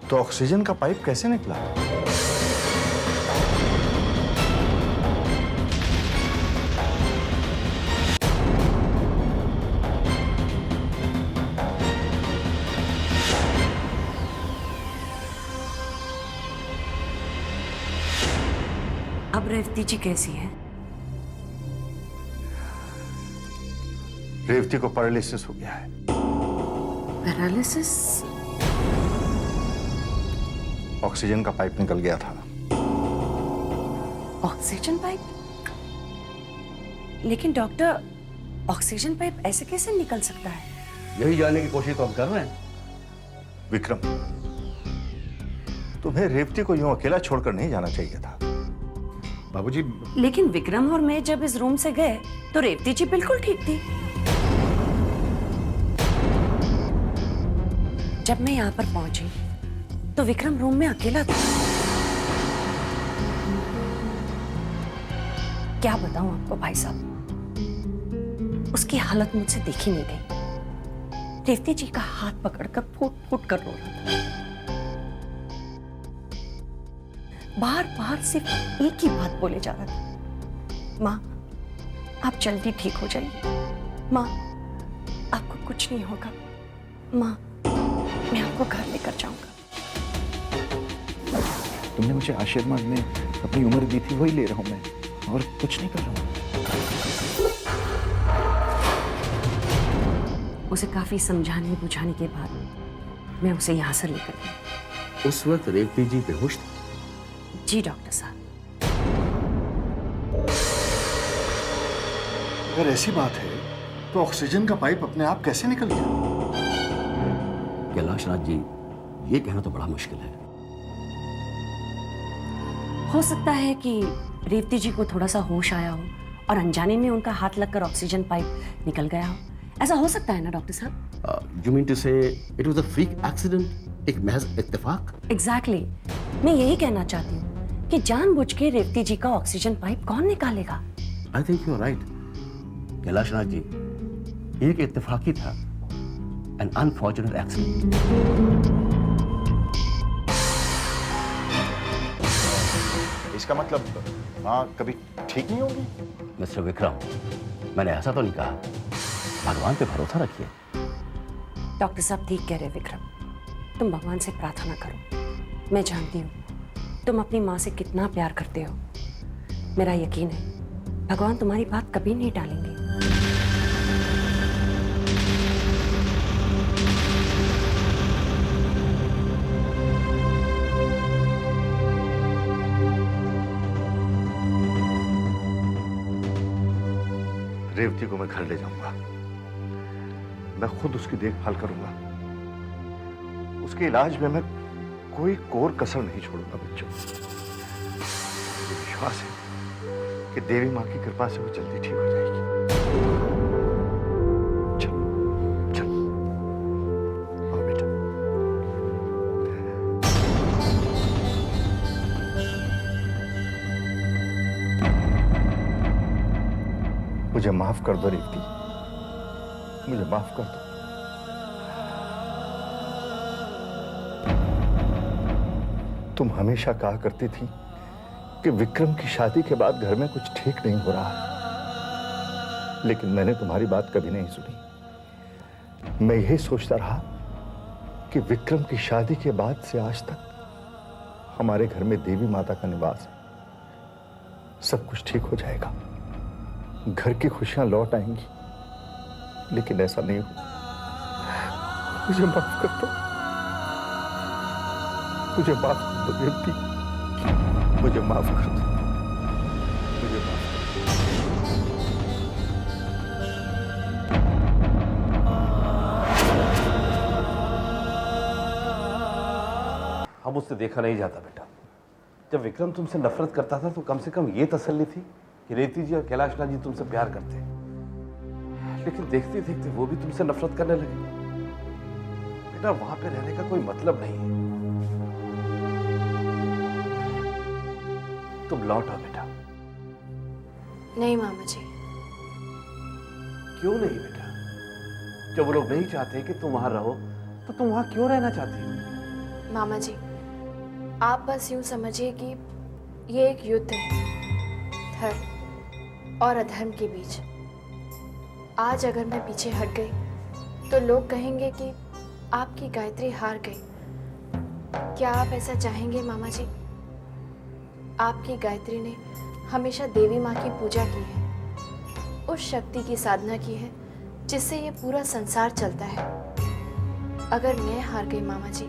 तो ऑक्सीजन का पाइप कैसे निकला? अब रेवती जी कैसी है? रेवती को पैरालिसिस हो गया है। पैरालिसिस? ऑक्सीजन का पाइप निकल गया था। Oxygen pipe? लेकिन डॉक्टर, ऑक्सीजन पाइप ऐसे कैसे निकल सकता है? यही जानने की कोशिश तो हम कर रहे हैं। विक्रम, तुम्हें रेवती को यूं अकेला छोड़कर नहीं जाना चाहिए था। बाबूजी, लेकिन विक्रम और मैं जब इस रूम से गए तो रेवती जी बिल्कुल ठीक थी। जब मैं यहाँ पर पहुंची तो विक्रम रूम में अकेला था। क्या बताऊं आपको भाई साहब, उसकी हालत मुझसे देखी नहीं गई। रेवती जी का हाथ पकड़कर फूट फूट कर रो रहा था। बार बार सिर्फ एक ही बात बोले जा रहा था, माँ आप जल्दी ठीक हो जाइए, माँ आपको कुछ नहीं होगा, माँ मैं आपको घर लेकर जाऊंगा। तुमने मुझे आशीर्वाद में अपनी उम्र दी थी, वही ले रहा हूं मैं, और कुछ नहीं कर रहा हूं। उसे काफी समझाने बुझाने के बाद मैं उसे यहां से लेकर गई। उस वक्त रेवती जी बेहोश थी? जी डॉक्टर साहब। अगर ऐसी बात है तो ऑक्सीजन का पाइप अपने आप कैसे निकल गया? कैलाश नाथ जी, ये कहना तो बड़ा मुश्किल है। हो सकता है कि रेवती जी को थोड़ा सा होश आया हो और अनजाने में उनका हाथ लगकर ऑक्सीजन पाइप निकल गया हो। ऐसा हो सकता है ना डॉक्टर साहब? यू मीन टू से it was a freak accident, एक महज इत्तेफाक? एग्जैक्टली, मैं यही कहना चाहती हूँ कि जानबूझ के रेवती जी का ऑक्सीजन पाइप कौन निकालेगा? I think you are right Kailash Nath ji, एक इत्तेफाकी था, एन अनफॉर्चुनेट एक्सीडेंट। इसका मतलब माँ कभी ठीक नहीं होगी? मिस्टर विक्रम, मैंने ऐसा तो नहीं कहा, भगवान पे भरोसा रखिए। डॉक्टर साहब ठीक कह रहे विक्रम, तुम भगवान से प्रार्थना करो। मैं जानती हूँ तुम अपनी माँ से कितना प्यार करते हो। मेरा यकीन है भगवान तुम्हारी बात कभी नहीं टालेंगे। रेवती को मैं घर ले जाऊंगा, मैं खुद उसकी देखभाल करूंगा, उसके इलाज में मैं कोई कोर कसर नहीं छोड़ूंगा बच्चों। मुझे विश्वास है कि देवी माँ की कृपा से वो जल्दी ठीक हो जाएगी। चल चल आओ बेटा। मुझे माफ कर दो रेवती, मुझे माफ कर दो। तुम हमेशा कहा करती थी कि विक्रम की शादी के बाद घर में कुछ ठीक नहीं हो रहा है, लेकिन मैंने तुम्हारी बात कभी नहीं सुनी। मैं यही सोचता रहा कि विक्रम की शादी के बाद से आज तक हमारे घर में देवी माता का निवास है, सब कुछ ठीक हो जाएगा, घर की खुशियां लौट आएंगी, लेकिन ऐसा नहीं हुआ। मुझे माफ कर दो, मुझे माफ कर दो रेवती, मुझे माफ कर दो, मुझे माफ अब उससे देखा नहीं जाता बेटा। जब विक्रम तुमसे नफरत करता था तो कम से कम ये तसल्ली थी कि रेवती जी और कैलाश नाथ जी तुमसे प्यार करते हैं, लेकिन देखते देखते वो भी तुमसे नफरत करने लगे। बेटा वहां पे रहने का कोई मतलब नहीं है, तुम लौट आओ बेटा। नहीं मामा जी। क्यों नहीं बेटा? जब वो लोग नहीं चाहते कि तुम वहां रहो तो तुम वहां क्यों रहना चाहती हो? मामा जी, आप बस यूं समझिए कि ये एक युद्ध है धर्म और अधर्म के बीच। आज अगर मैं पीछे हट गई तो लोग कहेंगे कि आपकी गायत्री हार गई। क्या आप ऐसा चाहेंगे मामा जी? आपकी गायत्री ने हमेशा देवी माँ की पूजा की है, उस शक्ति की साधना की है जिससे ये पूरा संसार चलता है। अगर मैं हार गई मामा जी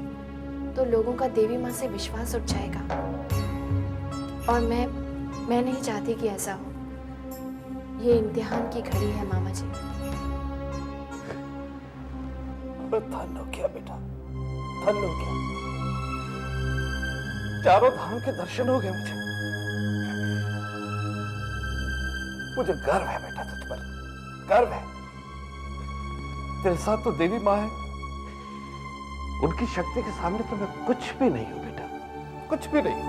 तो लोगों का देवी माँ से विश्वास उठ जाएगा, और मैं नहीं चाहती कि ऐसा हो। ये इम्तिहान की घड़ी है मामा जी। धन हो गया बेटा, धन हो गया। चारों धाम के दर्शन हो गए मुझे। मुझे गर्व है बेटा तुझ पर, गर्व है। तेरे साथ तो देवी माँ है, उनकी शक्ति के सामने तो मैं कुछ भी नहीं हूं बेटा, कुछ भी नहीं।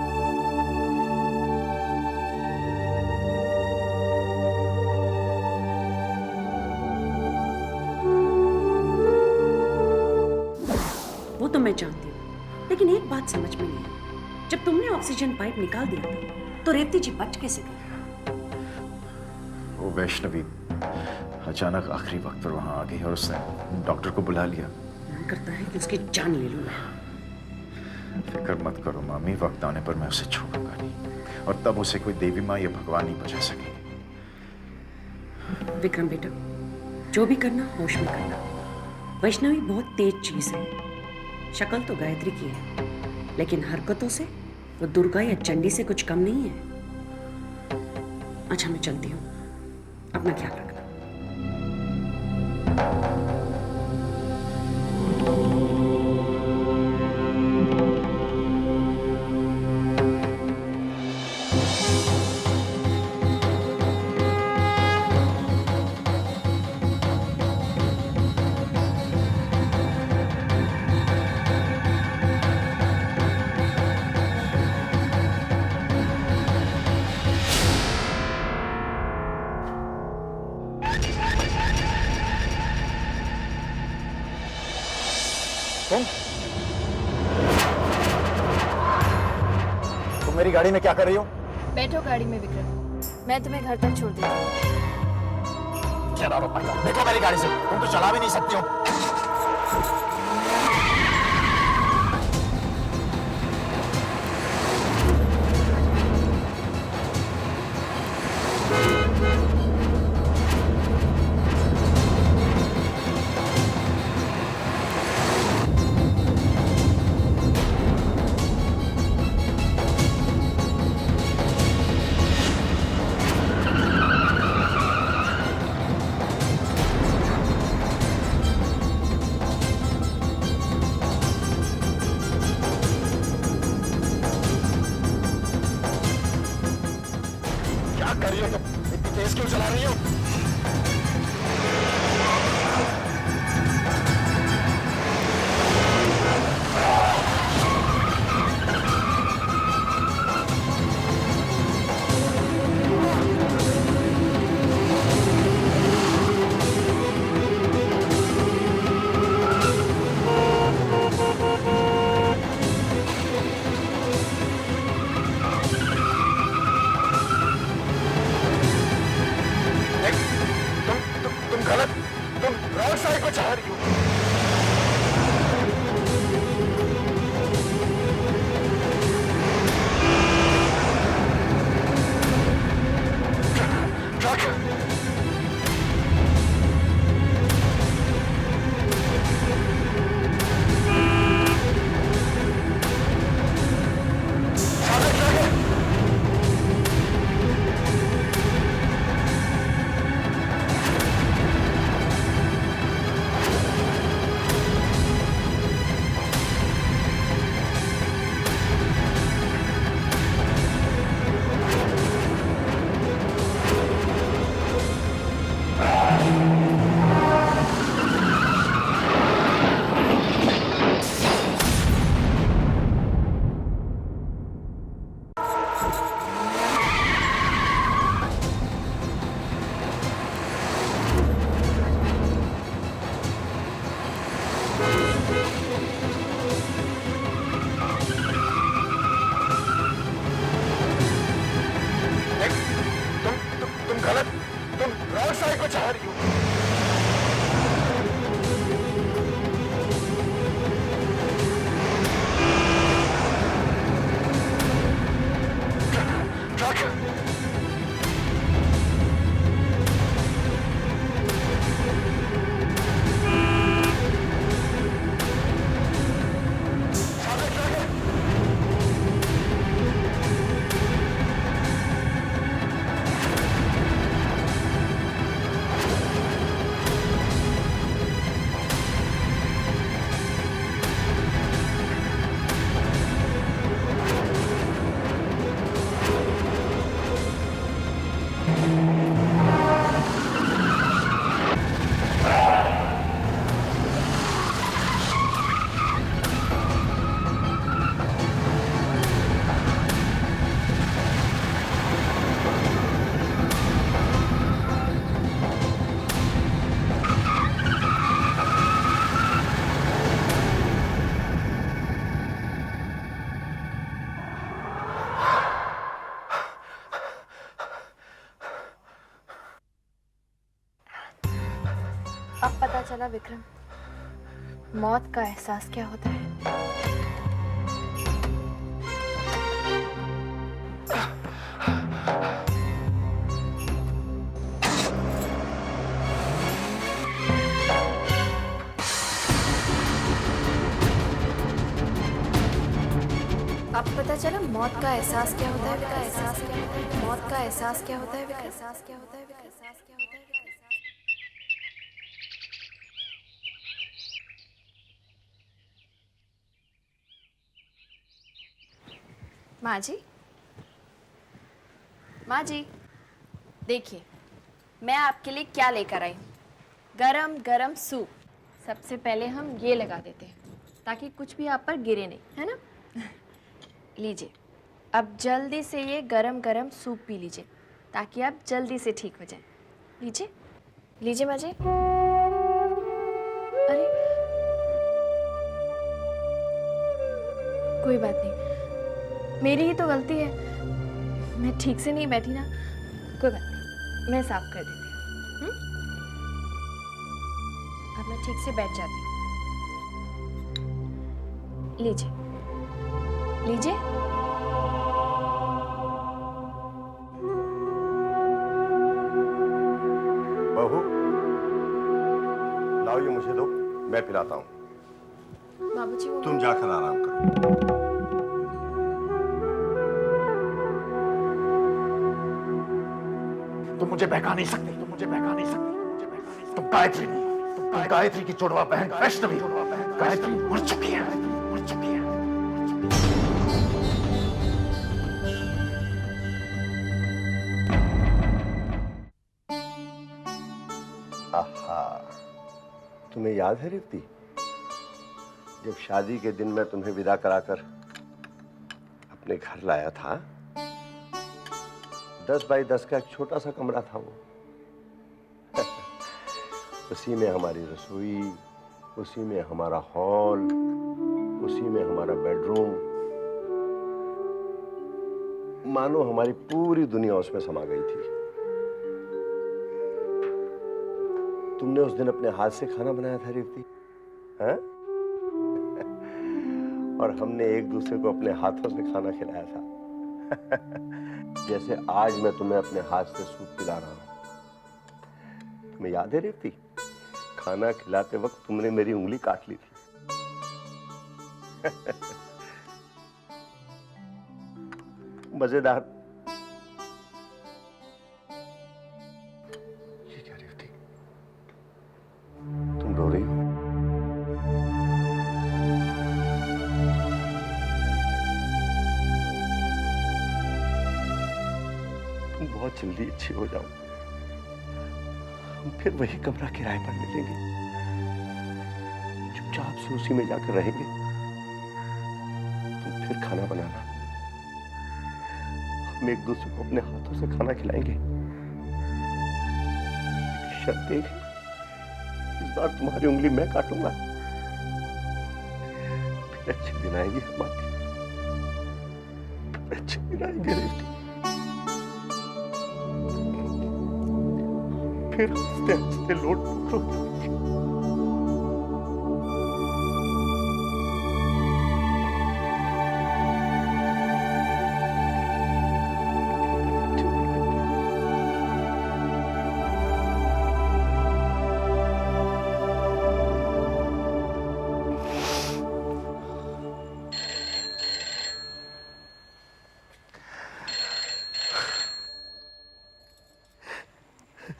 वो तो मैं जानती हूँ, लेकिन एक बात समझ में नहीं आई। जब तुमने ऑक्सीजन पाइप निकाल दिया था तो रेवती जी बच कैसे गई? वो वैष्णवी अचानक आखिरी वक्त पर वहां आ गई और उसने डॉक्टर को बुला लिया। मन करता है कि उसकी जान ले लूं मैं। फिक्र मत करो मामी, वक्त आने पर मैं उसे छोड़ूंगा नहीं और तब उसे कोई देवी माँ या भगवान नहीं बचा सकेगी। विक्रम बेटा, जो भी करना होश में करना। वैष्णवी बहुत तेज चीज है। शक्ल तो गायत्री की है, लेकिन हरकतों से वो दुर्गा या चंडी से कुछ कम नहीं है। अच्छा मैं चलती हूँ, अपना ख्याल रखना। तुम मेरी गाड़ी में क्या कर रही हो? बैठो गाड़ी में विक्रम, मैं तुम्हें घर तक छोड़ देती हूँ। देखो मेरी गाड़ी से, तुम तो चला भी नहीं सकती हो। कर रही हो तुम? इतनी तेज क्यों चला रही हो? अब पता चला विक्रम, मौत का एहसास क्या होता है। अब पता चला मौत का एहसास क्या होता है। का एहसास क्या होता है। मौत का एहसास क्या होता है। एहसास क्या होता है। एहसास क्या होता है। माँ जी, माँ जी, देखिए मैं आपके लिए क्या लेकर आई। गरम गरम सूप। सबसे पहले हम ये लगा देते हैं ताकि कुछ भी आप पर गिरे नहीं, है ना। लीजिए, अब जल्दी से ये गरम गरम सूप पी लीजिए ताकि आप जल्दी से ठीक हो जाएं। लीजिए, लीजिए माँ जी। अरे कोई बात नहीं, मेरी ही तो गलती है, मैं ठीक से नहीं बैठी ना। कोई बात नहीं, मैं साफ कर देती हूँ। अब मैं ठीक से बैठ जाती हूँ। लीजिए, लीजिए। बहू, लाओ ये मुझे दो, मैं पिलाता हूँ। बाबूजी वो तुम जाकर आराम करो। तुम मुझे बहका नहीं सकती, तुम मुझे बहका नहीं सकती, मुझे बहका नहीं सकती। तुम गायत्री नहीं, तुम गायत्री की जुड़वा बहन वैष्णवी। गायत्री मर चुकी है, मर चुकी है। आहा, तुम्हें याद है रेवती, जब शादी के दिन मैं तुम्हें विदा कराकर अपने घर लाया था, 10 बाई 10 का एक छोटा सा कमरा था वो। उसी में हमारी रसोई, उसी में हमारा हॉल, उसी में हमारा बेडरूम, मानो हमारी पूरी दुनिया उसमें समा गई थी। तुमने उस दिन अपने हाथ से खाना बनाया था रेवती, हैं? और हमने एक दूसरे को अपने हाथों से खाना खिलाया था। जैसे आज मैं तुम्हें अपने हाथ से सूप पिला रहा हूं। तुम्हें याद है रेवती, खाना खिलाते वक्त तुमने मेरी उंगली काट ली थी। मजेदार। ये क्या रेवती, तुम रो रही हो? तुम बहुत जल्दी अच्छी हो जाओ, हम फिर वही कमरा किराए पर मिलेंगे, चुपचाप से उसी में जाकर रहेंगे। तुम फिर खाना बनाना, हम एक दूसरे को अपने हाथों से खाना खिलाएंगे। शर्त एक है, इस बार तुम्हारी उंगली मैं काटूंगा। फिर अच्छे दिन आएंगे हमारे, अच्छे दिन आएंगे रेवती। फिर हंसते हंसते लोट पोट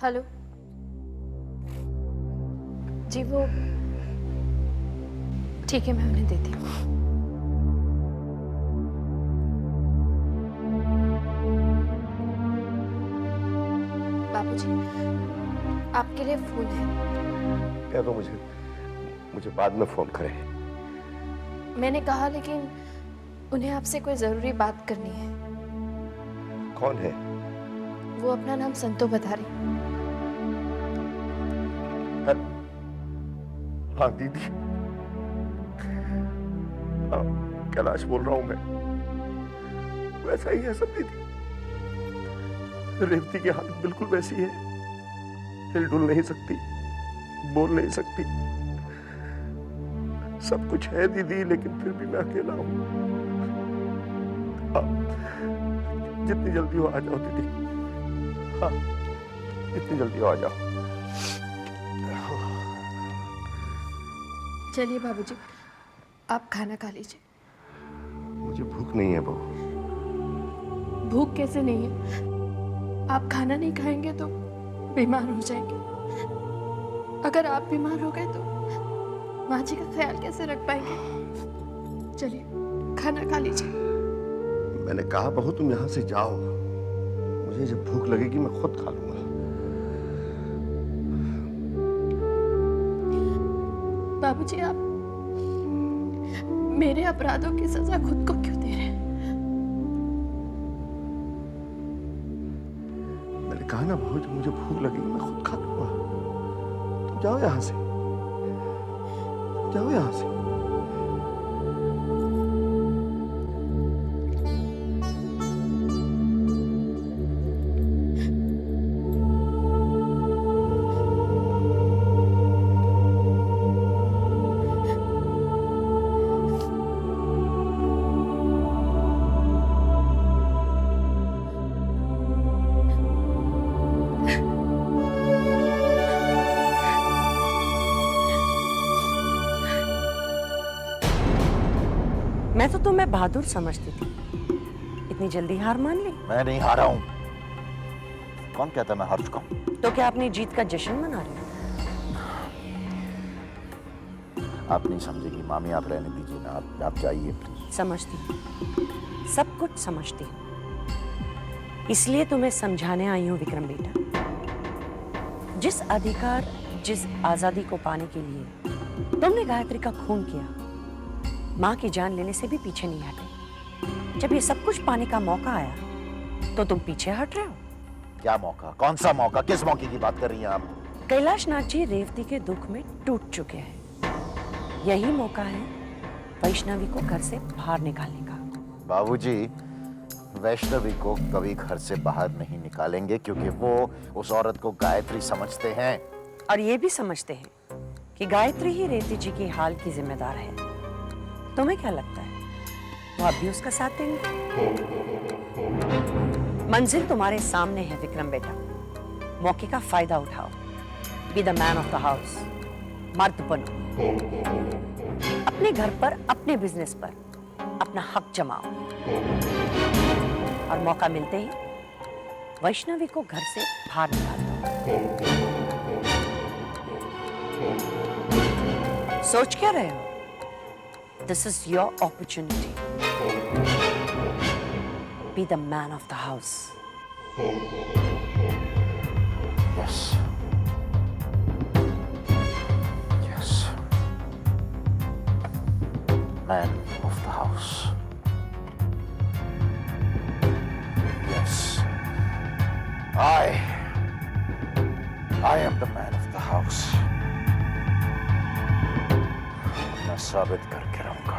हेलो जी, वो ठीक है, मैं उन्हें देती हूँ। बाबूजी, आपके लिए फूल है। कह दो मुझे बाद में फोन करें। मैंने कहा, लेकिन उन्हें आपसे कोई जरूरी बात करनी है। कौन है? वो अपना नाम संतो बता रही। हाँ दीदी, हाँ कैलाश बोल रहा हूं मैं। वैसा ही है सब दीदी। रेवती की हालत बिल्कुल वैसी है, हिलडुल नहीं सकती, बोल नहीं सकती। सब कुछ है दीदी, लेकिन फिर भी मैं अकेला हूं। जितनी जल्दी हो आ जाओ दीदी। हाँ, जितनी जल्दी हो आ जाओ। चलिए बाबूजी, आप खाना खा लीजिए। मुझे भूख नहीं है बहू। भूख कैसे नहीं है? आप खाना नहीं खाएंगे तो बीमार हो जाएंगे। अगर आप बीमार हो गए तो माँ जी का ख्याल कैसे रख पाएंगे? चलिए खाना खा लीजिए। मैंने कहा बहू तुम यहां से जाओ, मुझे जब भूख लगेगी मैं खुद खा लूंगा। बाबूजी, आप मेरे अपराधों की सजा खुद को क्यों दे रहे हैं? मैंने कहा ना बहू, जब मुझे भूख लगेगी मैं खुद खा लूंगा। तुम जाओ यहां से, जाओ यहां से। मैं तो तुम्हें बहादुर समझती थी, इतनी जल्दी हार मान ली। मैं नहीं हारा हूं। कौन कहता मैं हार चुका हूं? तो क्या अपनी जीत का जश्न मना रहे हो? आप नहीं समझेगी मामी, आप रहने दीजिए ना, आप जाइए प्लीज। समझती हूँ, सब कुछ समझती हूँ। इसलिए तुम्हें समझाने आई हूँ विक्रम बेटा। जिस अधिकार, जिस आजादी को पाने के लिए तुमने गायत्री का खून किया, माँ की जान लेने से भी पीछे नहीं हटे। जब ये सब कुछ पाने का मौका आया तो तुम पीछे हट रहे हो। क्या मौका? कौन सा मौका? किस मौके की बात कर रही हैं आप? कैलाश नाथ जी रेवती के दुख में टूट चुके हैं। यही मौका है वैष्णवी को घर से बाहर निकालने का। बाबूजी, वैष्णवी को कभी घर से बाहर नहीं निकालेंगे, क्योंकि वो उस औरत को गायत्री समझते हैं। और ये भी समझते हैं कि गायत्री ही रेवती जी के हाल की जिम्मेदार है। तुम्हें क्या लगता है वो अब भी उसका साथ देंगे? मंजिल तुम्हारे सामने है विक्रम बेटा, मौके का फायदा उठाओ। Be the man of the house, मर्द बनो। अपने घर पर, अपने बिजनेस पर अपना हक जमाओ, और मौका मिलते ही वैष्णवी को घर से बाहर निकाल दो। सोच क्या रहे हो? This is your opportunity. Be the man of the house. Yes. Yes. Man of the house. Yes. I am the man of the house. मैं साबित करके रहूंगा।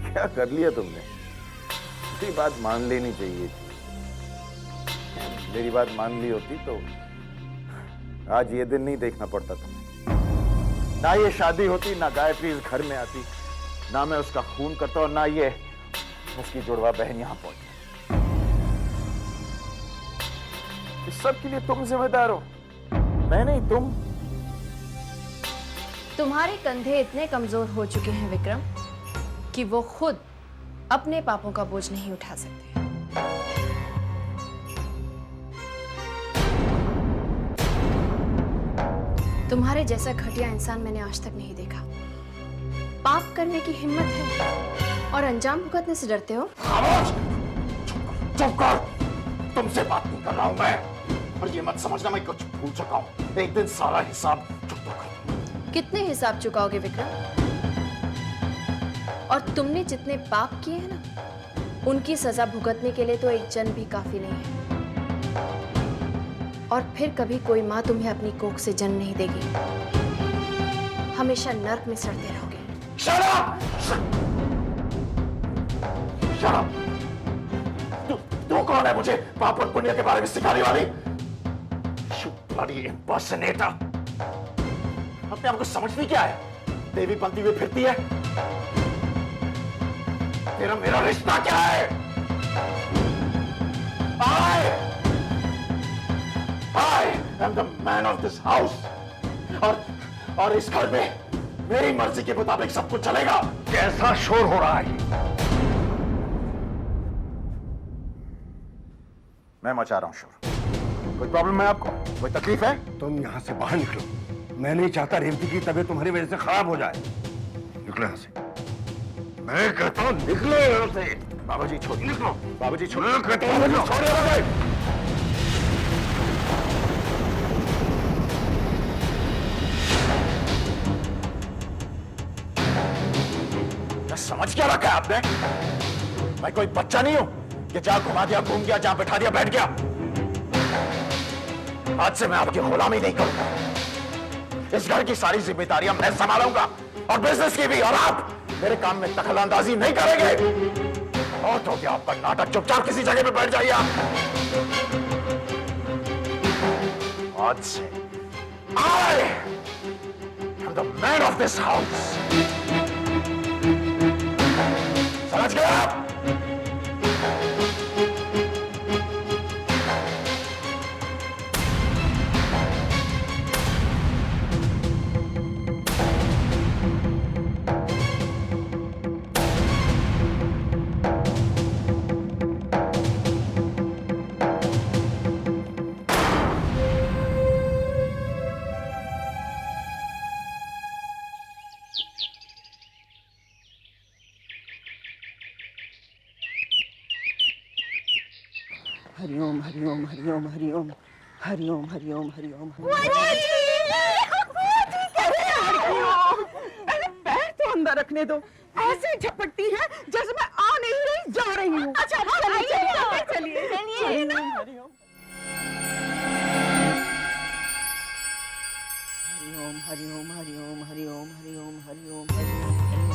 क्या कर लिया तुमने? मेरी बात मान लेनी चाहिए थी। मेरी बात मान ली होती तो आज ये दिन नहीं देखना पड़ता तुम्हें। ना ये शादी होती, ना गायत्री इस घर में आती, ना मैं उसका खून करता, और ना ये उसकी जुड़वा बहन यहां पहुंची। इस सब के लिए तुम जिम्मेदार हो। मैं नहीं, तुम। तुम्हारे कंधे इतने कमजोर हो चुके हैं विक्रम कि वो खुद अपने पापों का बोझ नहीं उठा सकते। तुम्हारे जैसा घटिया इंसान मैंने आज तक नहीं देखा। पाप करने की हिम्मत है और अंजाम भुगतने से डरते हो। खामोश! चुप कर! तुमसे बात नहीं कर रहा हूं मैं। और ये मत समझना मैं कुछ भूल चुका हूं। एक दिन सारा हिसाब चुकता कर। कितने हिसाब चुकाओगे विक्रम? और तुमने जितने पाप किए हैं ना, उनकी सजा भुगतने के लिए तो एक जन्म भी काफी नहीं है। और फिर कभी कोई माँ तुम्हें अपनी कोख से जन्म नहीं देगी। हमेशा नर्क में सड़ते रहोगे। Shut up! Shut up! तू कौन है मुझे पाप और पुण्य के बारे में सिखाने वाली? You bloody impersonator! अपने आप को समझती क्या है? देवी बनती हुई फिरती है? तेरा मेरा रिश्ता क्या है? I am the man of this house. और इस घर में मेरी मर्जी के मुताबिक सब कुछ चलेगा। कैसा शोर हो रहा है? मैं मचा रहा हूं शोर। कोई प्रॉब्लम है आपको? कोई तकलीफ है? तुम यहाँ से बाहर निकलो। मैं नहीं चाहता रेवती की तबीयत तुम्हारी वजह से खराब हो जाए। निकलो यहाँ से। मैं कहता हूँ निकलो यहाँ से। बाबूजी छोड़िए। निकलो। बाबूजी छोड़िए। मैं कहता हूँ निकलो। छोड़िए। समझ क्या रखा है आपने? मैं कोई बच्चा नहीं हूं कि जहां घुमा दिया घूम गया, जहां बैठा दिया बैठ गया। आज से मैं आपकी गुलामी नहीं करूंगा। इस घर की सारी जिम्मेदारियां मैं संभालूंगा और बिजनेस की भी। और आप मेरे काम में दखलंदाजी नहीं करेंगे। बहुत हो गया आपका नाटक। चुपचाप किसी जगह पे बैठ जाइए आप। आज से I am the man of this house. समझ गए आप? हरिओम हरिओम हरिओम हरिओम हरिओम हरिओम हरिओम। पैर तो अंदर रखने दो। ऐसे झपटती है जैसे मैं आ नहीं रही, जा रही हूँ। अच्छा चलिए हरिओम हरिओम हरिओम हरिओम हरिओम हरिओम हरिओम हरिओम।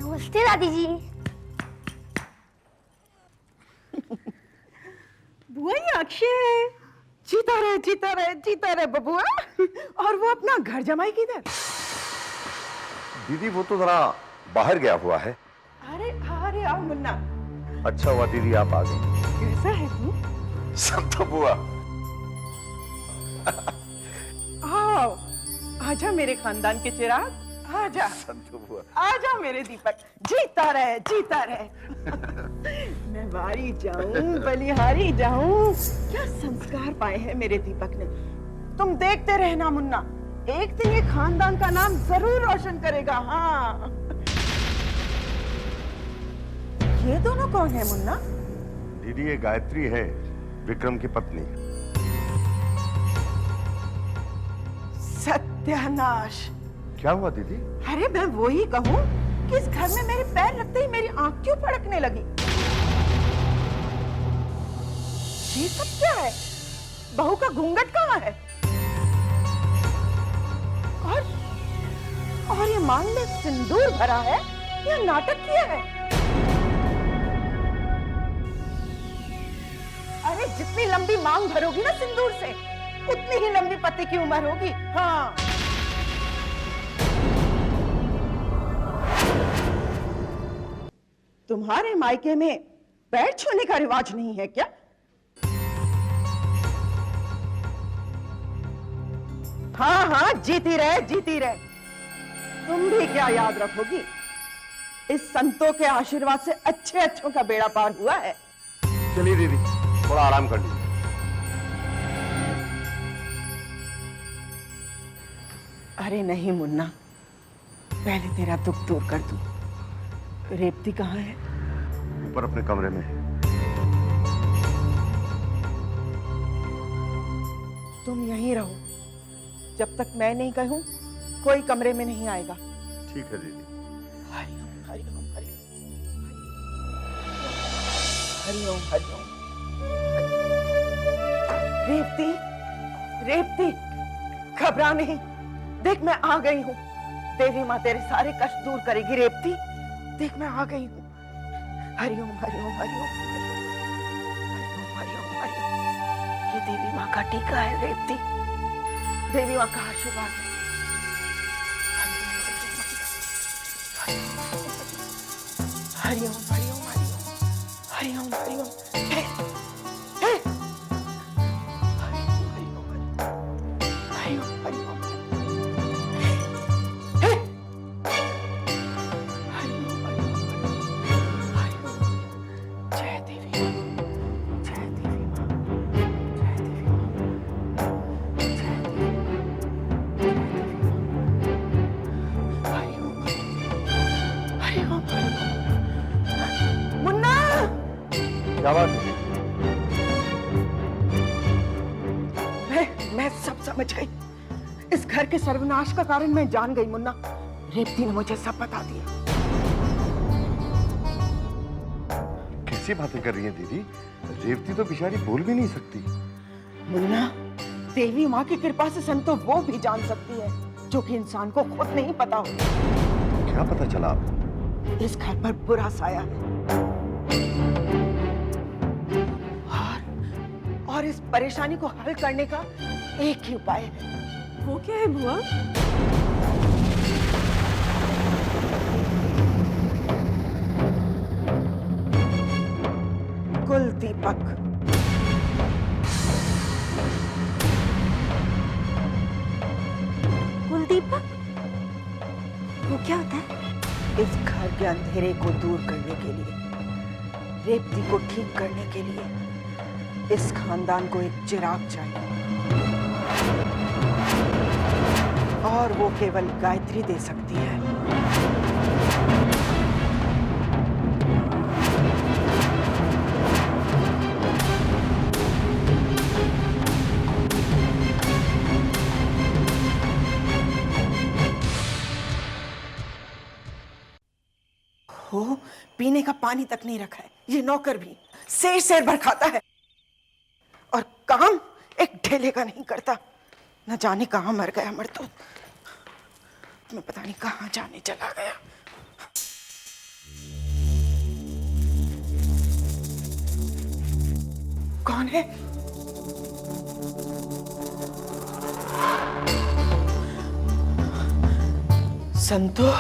नमस्ते दादी जी। बुआ ये अक्षय है। जीता रहे जीता रहे जीता रहे बबुआ। और वो अपना घर जमाई किधर? दीदी वो तो जरा बाहर गया हुआ है। अरे अरे आओ मुन्ना। अच्छा हुआ दीदी आप आ गई। कैसा है तू? संतो बुआ। आओ आजा मेरे खानदान के चिराग, आजा। संतो बुआ। आजा मेरे दीपक, जीता रहे जीता रहे। मैं वारी जाऊं बलिहारी जाऊं। क्या संस्कार पाए हैं मेरे दीपक ने। तुम देखते रहना मुन्ना, एक दिन ये खानदान का नाम जरूर रोशन करेगा। हाँ ये दोनों कौन है मुन्ना? दीदी ये गायत्री है, विक्रम की पत्नी। सत्यानाश। क्या हुआ दीदी? अरे मैं वो ही कहूँ कि इस घर में मेरे पैर लगते ही मेरी आंख क्यों फड़कने लगी। ये सब क्या है? बहू का घूंघट कहाँ है? और ये मांग में सिंदूर भरा है या नाटक किया है? अरे जितनी लंबी मांग भरोगी ना सिंदूर से, उतनी ही लंबी पति की उम्र होगी। हाँ तुम्हारे मायके में पैर छूने का रिवाज नहीं है क्या? हाँ हाँ, जीती रहे जीती रहे। तुम भी क्या याद रखोगी, इस संतों के आशीर्वाद से अच्छे अच्छों का बेड़ा पार हुआ है। चलिए दीदी, थोड़ा आराम कर लीजिए। अरे नहीं मुन्ना, पहले तेरा दुख दूर कर दूं। रेवती कहाँ है? ऊपर अपने कमरे में है। तुम यहीं रहो, जब तक मैं नहीं कहूं कोई कमरे में नहीं आएगा। ठीक है दीदी। हरिओम हरिओम हरिओम हरिओम। रेवती, रेवती, घबरा नहीं, देख मैं आ गई हूँ। देवी माँ तेरे सारे कष्ट दूर करेगी। रेवती, देख मैं आ गई हूँ। हरिओम हरिओम हरिओम हरिओम हरिओम हरिओम। ये देवी माँ का टीका है रेवती, देवी माँ का आशीर्वाद है। हरिओम हरिओम हरिओम हरिओम हरिओम। हे, हे। हरिओम हरिओम हरिओम हरिओम। हे। हरिओम हरिओम हरिओम। जय देवी माँ, जय देवी माँ, जय देवी माँ, जय देवी माँ। हरिओम हरिओम हरिओम। मुन्ना, क्या बात है? मैं सब समझ गई। इस घर के सर्वनाश का कारण मैं जान गई मुन्ना। रेवती ने मुझे सब बता दिया। कैसी बातें कर रही हैं दीदी? रेवती तो बेचारी बोल भी नहीं सकती। मुन्ना, देवी माँ की कृपा से संतो वो भी जान सकती है जो कि इंसान को खुद नहीं पता हो। क्या पता चला आपको? इस घर पर बुरा साया है और इस परेशानी को हल करने का एक ही उपाय है। वो क्या है बुआ? कुल दीपक। कुल दीपक? वो क्या होता है? इस घर के अंधेरे को दूर करने के लिए, रेवती को ठीक करने के लिए इस खानदान को एक चिराग चाहिए और वो केवल गायत्री दे सकती है। वो पीने का पानी तक नहीं रखा है। ये नौकर भी शेर शेर भर खाता है और काम एक ढेले का नहीं करता। न जाने कहां मर गया मरतो, मैं पता नहीं कहां जाने चला गया। कौन है? संतो,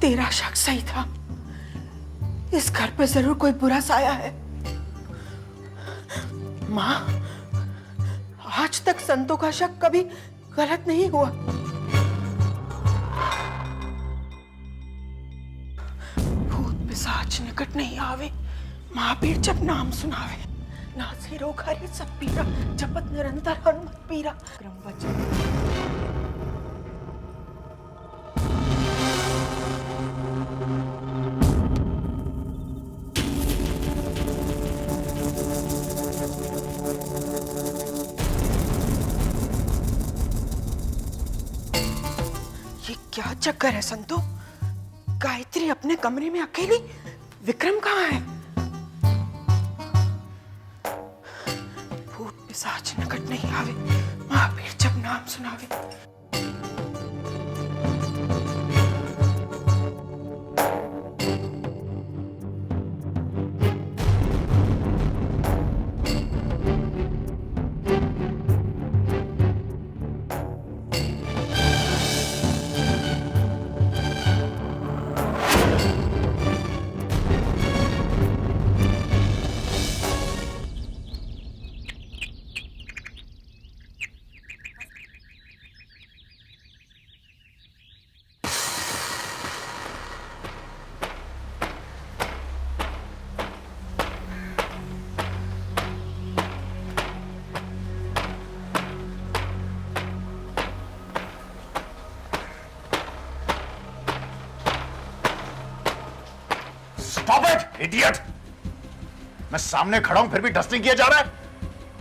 तेरा शक सही था। इस घर पे जरूर कोई बुरा साया है। माँ, आज तक संतों का शक कभी गलत नहीं हुआ। भूत पिशाच निकट नहीं आवे, महावीर जब नाम सुनावे। नासे रोग हरे सब पीरा, जपत निरंतर हनुमत पीरा। क्रम वचन क्या चक्कर है संतो? गायत्री अपने कमरे में अकेली, विक्रम कहाँ है? भूत पिशाच निकट नहीं आवे, महावीर जब नाम सुनावे। इडियट! मैं सामने खड़ा हूं फिर भी डस्टिंग किया जा रहा है।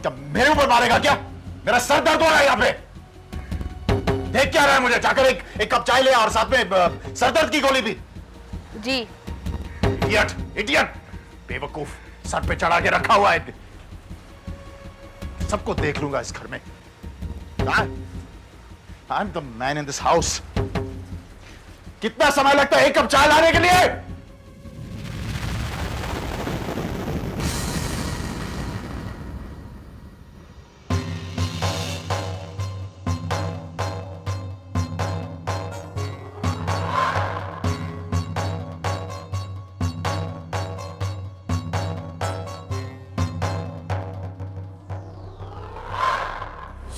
क्या मेरे ऊपर मारेगा क्या? मेरा सर दर्द हो रहा है यहाँ पे। देख क्या रहा है मुझे? जाकर एक कप चाय ले और साथ में सर दर्द की गोली भी। जी। इडियट! इडियट! बेवकूफ, सर पे चढ़ा के रखा हुआ है। सबको देख लूंगा इस घर में। I am the man in this house. कितना समय लगता है एक कप चाय लाने के लिए?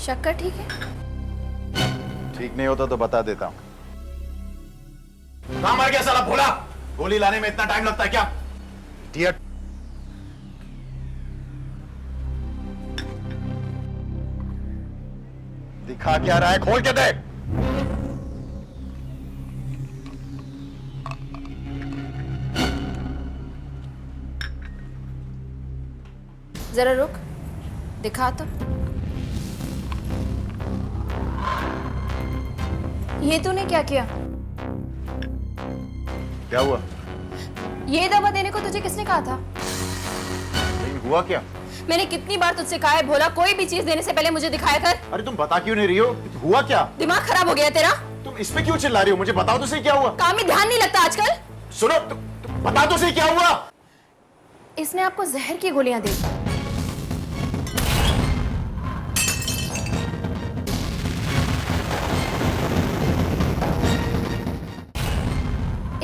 शक्कर ठीक है? ठीक नहीं होता तो बता देता हूं। कहां मर गया साला भोला? गोली लाने में इतना टाइम लगता है क्या? इडियट! दिखा क्या रहा है? खोल के दे। जरा रुक, दिखा तो। ये तूने क्या किया? क्या हुआ? ये दवा देने को तुझे किसने कहा था? लेकिन हुआ क्या? मैंने कितनी बार तुझसे कहा है भोला, कोई भी चीज देने से पहले मुझे दिखाया कर। अरे तुम बता क्यों नहीं रही हो? हुआ क्या? दिमाग खराब हो गया तेरा? तुम इस पे क्यों चिल्ला रही हो? मुझे बताओ तो सही क्या हुआ? काम में ध्यान नहीं लगता आजकल? सुनो, तुम बता तो सही क्या हुआ? इसने आपको जहर की गोलियां दी।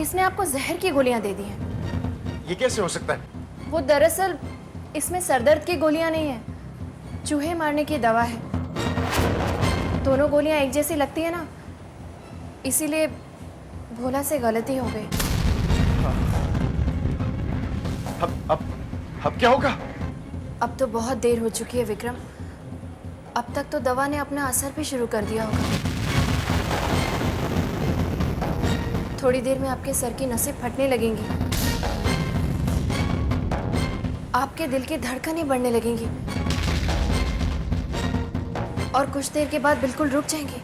इसने आपको जहर की गोलियां दे दी हैं। ये कैसे हो सकता है? वो दरअसल इसमें सरदर्द की गोलियां नहीं है, चूहे मारने की दवा है। दोनों गोलियां एक जैसी लगती है ना, इसीलिए भोला से गलती हो गई। अब क्या होगा? अब तो बहुत देर हो चुकी है विक्रम। अब तक तो दवा ने अपना असर भी शुरू कर दिया होगा। थोड़ी देर में आपके सर की नसें फटने लगेंगी, आपके दिल की धड़कनें बढ़ने लगेंगी और कुछ देर के बाद बिल्कुल रुक जाएंगी।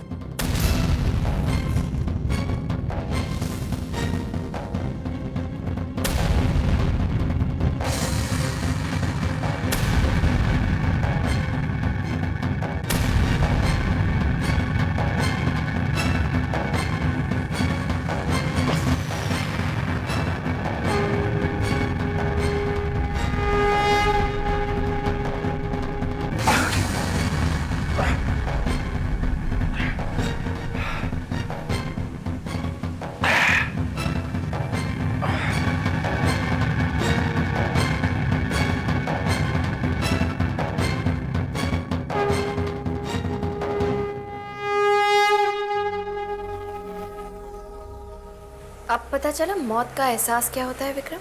अब पता चला मौत का एहसास क्या होता है विक्रम?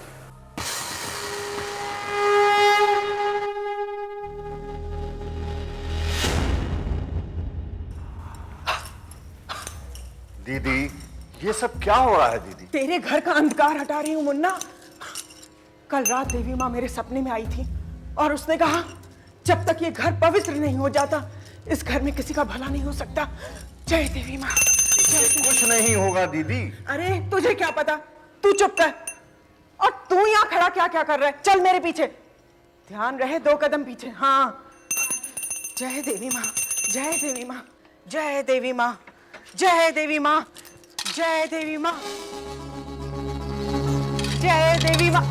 दीदी, ये सब क्या हो रहा है दीदी? तेरे घर का अंधकार हटा रही हूँ मुन्ना। कल रात देवी माँ मेरे सपने में आई थी और उसने कहा जब तक ये घर पवित्र नहीं हो जाता इस घर में किसी का भला नहीं हो सकता। जय देवी माँ। कुछ नहीं होगा दीदी। अरे तुझे क्या पता, तू चुप कर। और तू यहाँ खड़ा क्या क्या कर रहा है? चल मेरे पीछे, ध्यान रहे 2 कदम पीछे। हाँ, जय देवी माँ, जय देवी माँ, जय देवी माँ, जय देवी माँ, जय देवी माँ, जय देवी माँ।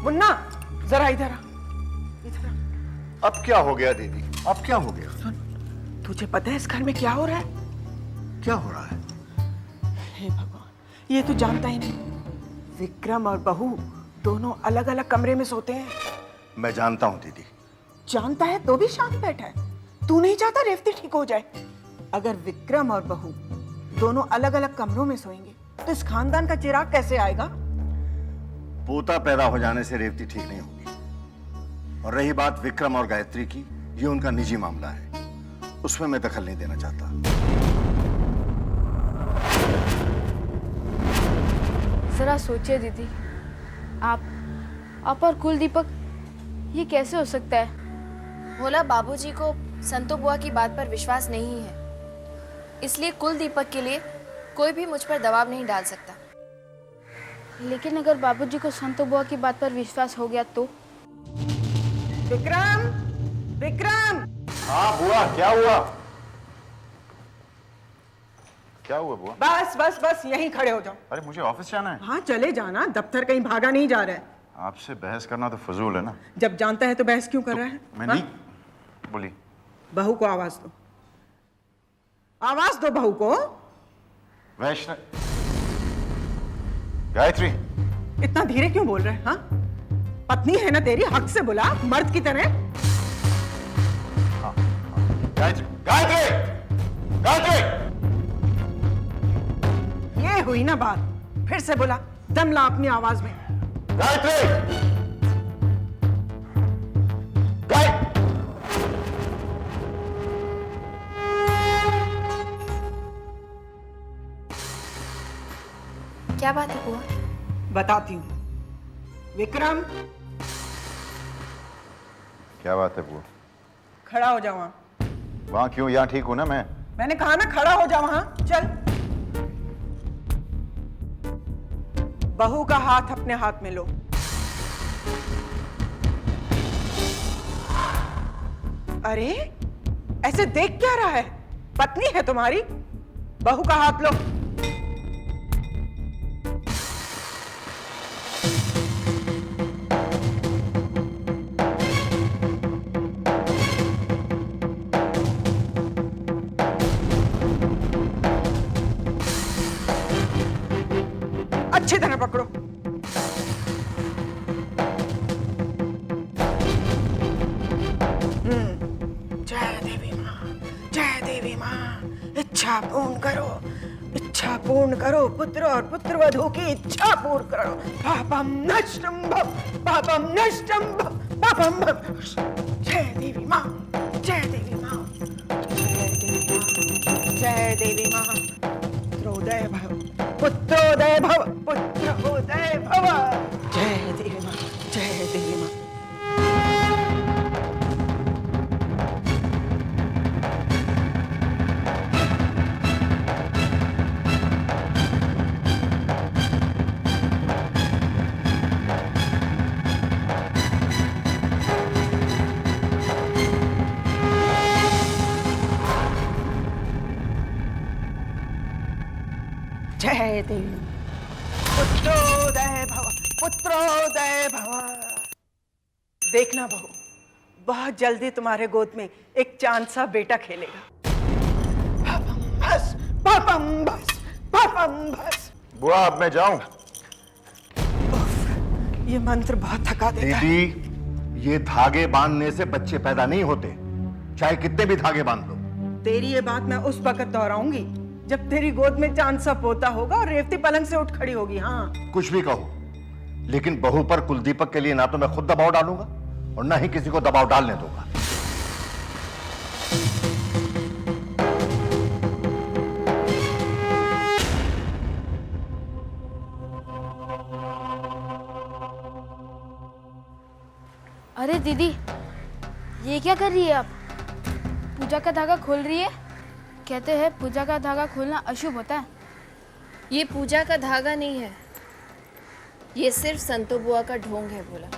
मुन्ना, जरा इधर आ, इधर आ। अब क्या हो गया दीदी? अब क्या हो गया? सुन, तुझे पता है इस घर में क्या हो रहा है? क्या हो रहा है? हे भगवान, ये तो जानता ही नहीं। विक्रम और बहू दोनों अलग अलग कमरे में सोते हैं। मैं जानता हूं दीदी। जानता है तो भी शांत बैठा है। तू नहीं चाहता रेवती ठीक हो जाए? अगर विक्रम और बहू दोनों अलग अलग कमरों में सोएंगे तो इस खानदान का चिराग कैसे आएगा? पोता पैदा हो जाने से रेवती ठीक नहीं होगी। और रही बात विक्रम और गायत्री की, ये उनका निजी मामला है, उसमें मैं दखल नहीं देना चाहता। जरा सोचिए दीदी, आप और कुलदीपक, ये कैसे हो सकता है? भोला बाबूजी को संतो बुआ की बात पर विश्वास नहीं है, इसलिए कुलदीपक के लिए कोई भी मुझ पर दबाव नहीं डाल सकता। लेकिन अगर बाबूजी को संतो बुआ की बात पर विश्वास हो गया तो? विक्रम, विक्रम! हाँ बुआ, क्या हुआ? क्या हुआ बुआ? बस बस बस, यहीं खड़े हो जाओ। अरे मुझे ऑफिस जाना है। हाँ चले जाना, दफ्तर कहीं भागा नहीं जा रहा है। आपसे बहस करना तो फजूल है ना। जब जानता है तो बहस क्यों कर रहा है? मैं हाँ? नहीं बोली। बहू को आवाज दो, आवाज दो बहू को। वैष्णव, गायत्री, इतना धीरे क्यों बोल रहे हैं? हाँ, पत्नी है ना तेरी, हक से बुला, मर्द की तरह। हाँ, गायत्री, गायत्री, गायत्री! ये हुई ना बात, फिर से बुला, दम ला अपनी आवाज में। गायत्री! क्या बात है बुआ? बताती हूँ। विक्रम, क्या बात है बुआ? खड़ा हो जाओ वहां। वहां क्यों? यहाँ ठीक हूं ना मैं। मैंने कहा ना खड़ा हो जाओ वहां। चल। बहू का हाथ अपने हाथ में लो। अरे ऐसे देख क्या रहा है? पत्नी है तुम्हारी, बहू का हाथ लो। अच्छी तरह पकड़ो। जय देवी माँ, जय देवी माँ। इच्छा पूर्ण करो, इच्छा पूर्ण करो, पुत्र और पुत्रवधू की इच्छा पूर्ण करो। पापम नष्टम भव, पापम नष्टम भव, पापम भव। जय देवी माँ, जय देवी माँ, जय देवी माँ। पुत्रोदय भव, पुत्रोदय भव, पुत्रोदय भव। जय देवी माँ, जय देवी माँ। जय देवी, पुत्रोदय भव, पुत्रोदय भव। देखना बहू, बहुत जल्दी तुम्हारे गोद में एक चांद सा बेटा खेलेगा। पापम भस, पापम भस, पापम भस। बुआ अब मैं जाऊं? ये मंत्र बहुत थका देता है। दीदी, ये धागे बांधने से बच्चे पैदा नहीं होते, चाहे कितने भी धागे बांध लो। तेरी ये बात मैं उस वक्त दोहराऊंगी जब तेरी गोद में चांद सा पोता होगा और रेवती पलंग से उठ खड़ी होगी। हाँ, कुछ भी कहो, लेकिन बहू पर कुलदीपक के लिए ना तो मैं खुद दबाव डालूंगा और ना ही किसी को दबाव डालने दूंगा। अरे दीदी, ये क्या कर रही है आप? पूजा का धागा खोल रही है। कहते हैं पूजा का धागा खोलना अशुभ होता है। ये पूजा का धागा नहीं है, ये सिर्फ संतो बुआ का ढोंग है बोला।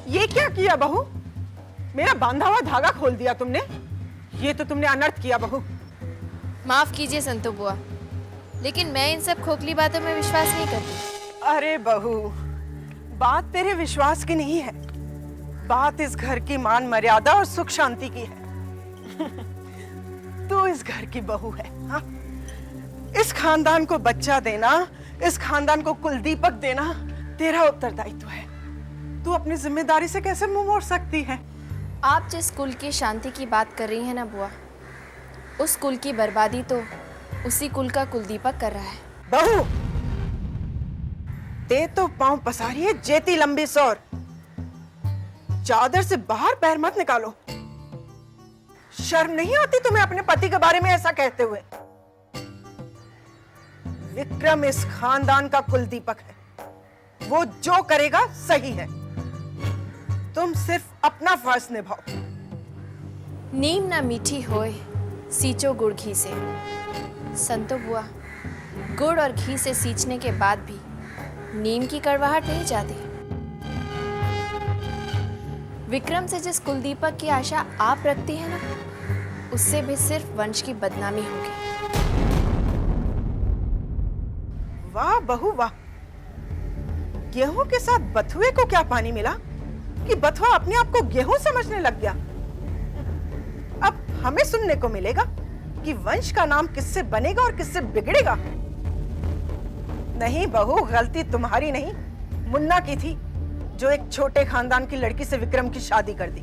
ये क्या किया बहू? मेरा बांधा हुआ धागा खोल दिया तुमने। ये तो तुमने अनर्थ किया बहू। माफ कीजिए संतो बुआ, लेकिन मैं इन सब खोखली बातों में विश्वास नहीं करती। अरे बहू, बात तेरे विश्वास की नहीं है, बात इस घर की मान मर्यादा और सुख शांति की है। तू इस घर की बहू है, हाँ? इस खानदान को बच्चा देना, इस खानदान को कुलदीपक देना तेरा उत्तरदायित्व है। तू अपनी जिम्मेदारी से कैसे मुंह मोड़ सकती है? आप जिस कुल की शांति की बात कर रही हैं ना बुआ, उस कुल की बर्बादी तो उसी कुल का कुलदीपक कर रहा है। बहू, ते तो पांव पसारी है, जेती लंबी सौर। चादर से बाहर पैर मत निकालो। शर्म नहीं आती तुम्हें अपने पति के बारे में ऐसा कहते हुए? विक्रम इस खानदान का कुलदीपक है, वो जो करेगा सही है। तुम सिर्फ अपना फर्ज निभाओ। नीम ना मीठी होए सींचो गुड़ घी से। संतो बुआ, गुड़ और घी से सींचने के बाद भी नीम की कड़वाहट नहीं जाती। विक्रम से जिस कुलदीपक की आशा आप रखती हैं ना, उससे भी सिर्फ वंश की बदनामी होगी। वाह बहू वाह, गेहूं के साथ बथुए को क्या पानी मिला कि बथुआ अपने आप को गेहूं समझने लग गया। अब हमें सुनने को मिलेगा कि वंश का नाम किससे बनेगा और किससे बिगड़ेगा। नहीं बहू, गलती तुम्हारी नहीं, मुन्ना की थी, जो एक छोटे खानदान की लड़की से विक्रम की शादी कर दी।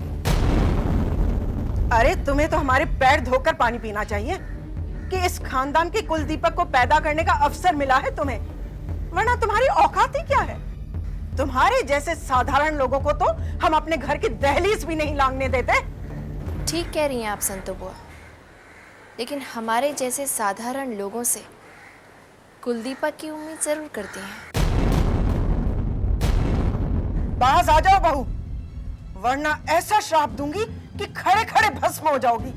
अरे तुम्हें तो हमारे पैर धोकर पानी पीना चाहिए कि इस खानदान के कुलदीपक को पैदा करने का अवसर मिला है तुम्हें, वरना तुम्हारी औकात ही क्या है? तुम्हारे जैसे साधारण लोगों को तो हम अपने घर की दहलीज भी नहीं लांघने देते। ठीक कह रही हैं आप संतो बुआ, लेकिन हमारे जैसे साधारण लोगों से कुलदीपक की उम्मीद जरूर करती हैं। बाहर आ जाओ बहू, वरना ऐसा श्राप दूंगी कि खड़े खड़े भस्म हो जाओगी।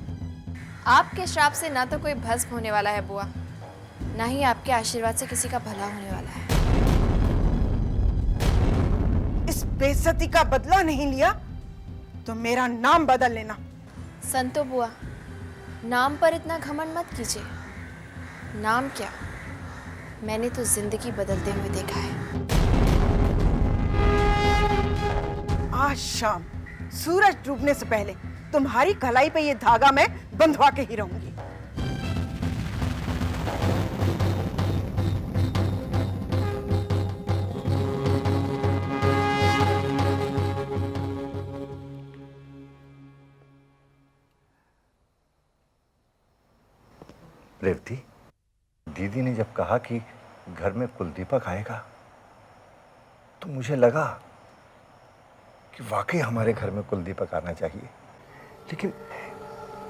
आपके श्राप से ना तो कोई भस्म होने वाला है बुआ, ना ही आपके आशीर्वाद से किसी का भला होने वाला है। इस बेइज्जती का बदला नहीं लिया तो मेरा नाम बदल लेना। संतो बुआ, नाम पर इतना घमंड मत कीजिए। नाम क्या, मैंने तो जिंदगी बदलते हुए देखा है। आज शाम सूरज डूबने से पहले तुम्हारी कलाई पे ये धागा मैं बंधवा के ही रहूंगी। रेवती, दीदी ने जब कहा कि घर में कुलदीपक आएगा तो मुझे लगा कि वाकई हमारे घर में कुलदीपक आना चाहिए। लेकिन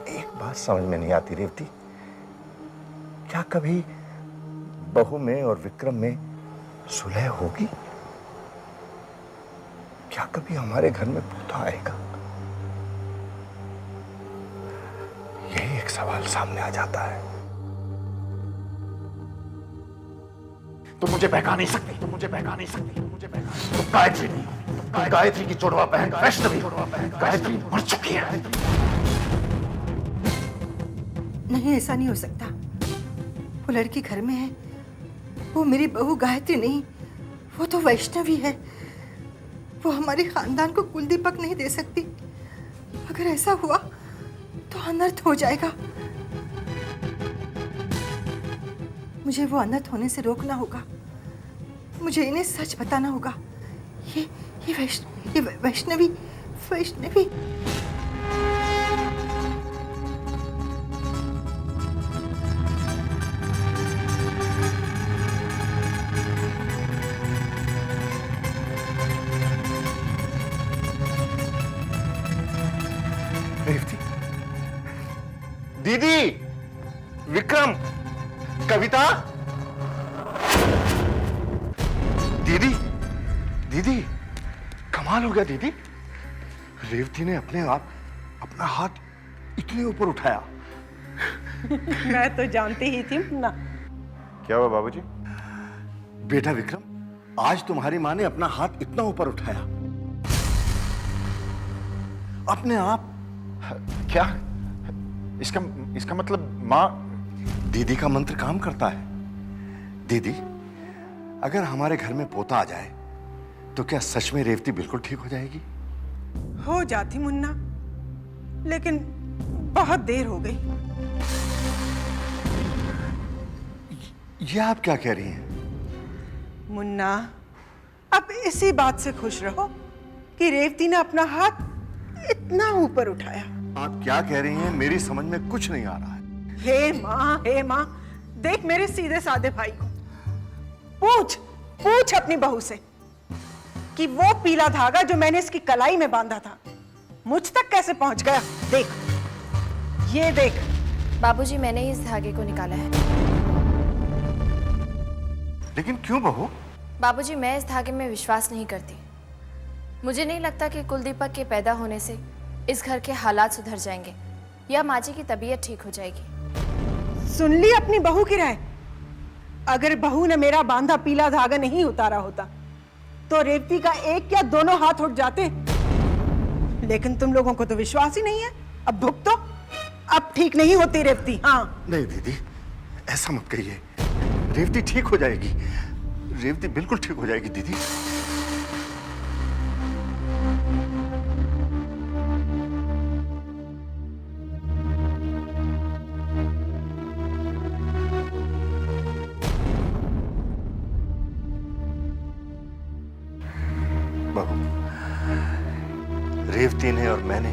एक बात समझ में नहीं आती रेवती, क्या कभी बहू में और विक्रम में सुलह होगी? क्या कभी हमारे घर में पोता आएगा? यही एक सवाल सामने आ जाता है। तुम मुझे बहका नहीं सकती, तुम मुझे बहका नहीं सकती, तुम मुझे बहका नहीं। तुम गायत्री नहीं हो, तुम गायत्री की जुड़वा बहन वैष्णवी। गायत्री मर चुकी है। नहीं, ऐसा नहीं हो सकता। वो लड़की घर में है, वो मेरी बहू गायत्री नहीं, वो तो वैष्णवी है। वो हमारे खानदान को कुलदीपक नहीं दे सकती। अगर ऐसा हुआ तो अनर्थ हो जाएगा। मुझे वो अनर्थ होने से रोकना होगा। मुझे इन्हें सच बताना होगा। ये वैष्णवी दीदी, विक्रम, कविता, दीदी, दीदी, कमाल हो गया दीदी। रेवती ने अपना हाथ इतने ऊपर उठाया। मैं तो जानती ही थी ना। क्या हुआ बाबूजी? बेटा विक्रम, आज तुम्हारी माँ ने अपना हाथ इतना ऊपर उठाया अपने आप। क्या? इसका मतलब माँ? दीदी का मंत्र काम करता है। दीदी, अगर हमारे घर में पोता आ जाए तो क्या सच में रेवती बिल्कुल ठीक हो जाएगी? हो जाती मुन्ना, लेकिन बहुत देर हो गई। ये आप क्या कह रही हैं? मुन्ना, अब इसी बात से खुश रहो कि रेवती ने अपना हाथ इतना ऊपर उठाया। आप क्या कह रही हैं? मेरी समझ में कुछ नहीं आ रहा है। हे माँ, देख मेरे सीधे साधे भाई को। पूछ अपनी बहू से कि वो पीला धागा जो मैंने इसकी कलाई में बांधा था मुझ तक कैसे पहुंच गया। देख, ये देख। बाबूजी, मैंने ही इस धागे को निकाला है। लेकिन क्यों बहू? बाबूजी, मैं इस धागे में विश्वास नहीं करती। मुझे नहीं लगता कि कुलदीपक के पैदा होने से इस घर के हालात सुधर जाएंगे या माँ जी की तबीयत ठीक हो जाएगी। सुन ली अपनी बहू की राय? अगर बहू ने मेरा बांधा पीला धागा नहीं उतारा होता तो रेवती का एक या दोनों हाथ उठ जाते। लेकिन तुम लोगों को तो विश्वास ही नहीं है। अब भुगतो, अब ठीक नहीं होती रेवती। हाँ नहीं दीदी, ऐसा मत कहिए। रेवती ठीक हो जाएगी, रेवती बिल्कुल ठीक हो जाएगी दीदी। बहू, रेवती ने और मैंने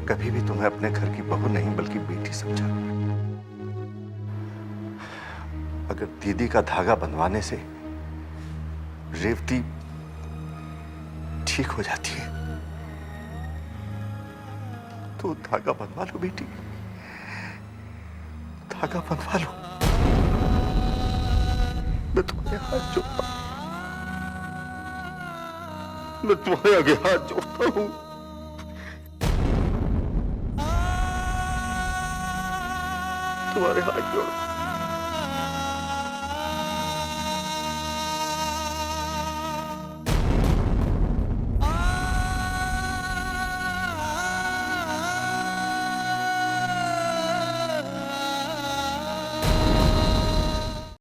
कभी भी तुम्हें अपने घर की बहू नहीं बल्कि बेटी समझा। अगर दीदी का धागा बंधवाने से रेवती ठीक हो जाती है तो धागा बंधवा लो बेटी, धागा बंधवा लो। मैं तुम्हारे हाथ जोड़ता हूं, मैं तुम्हारे आगे हाथ जोड़ता हूं। तुम्हारे हाथ जोड़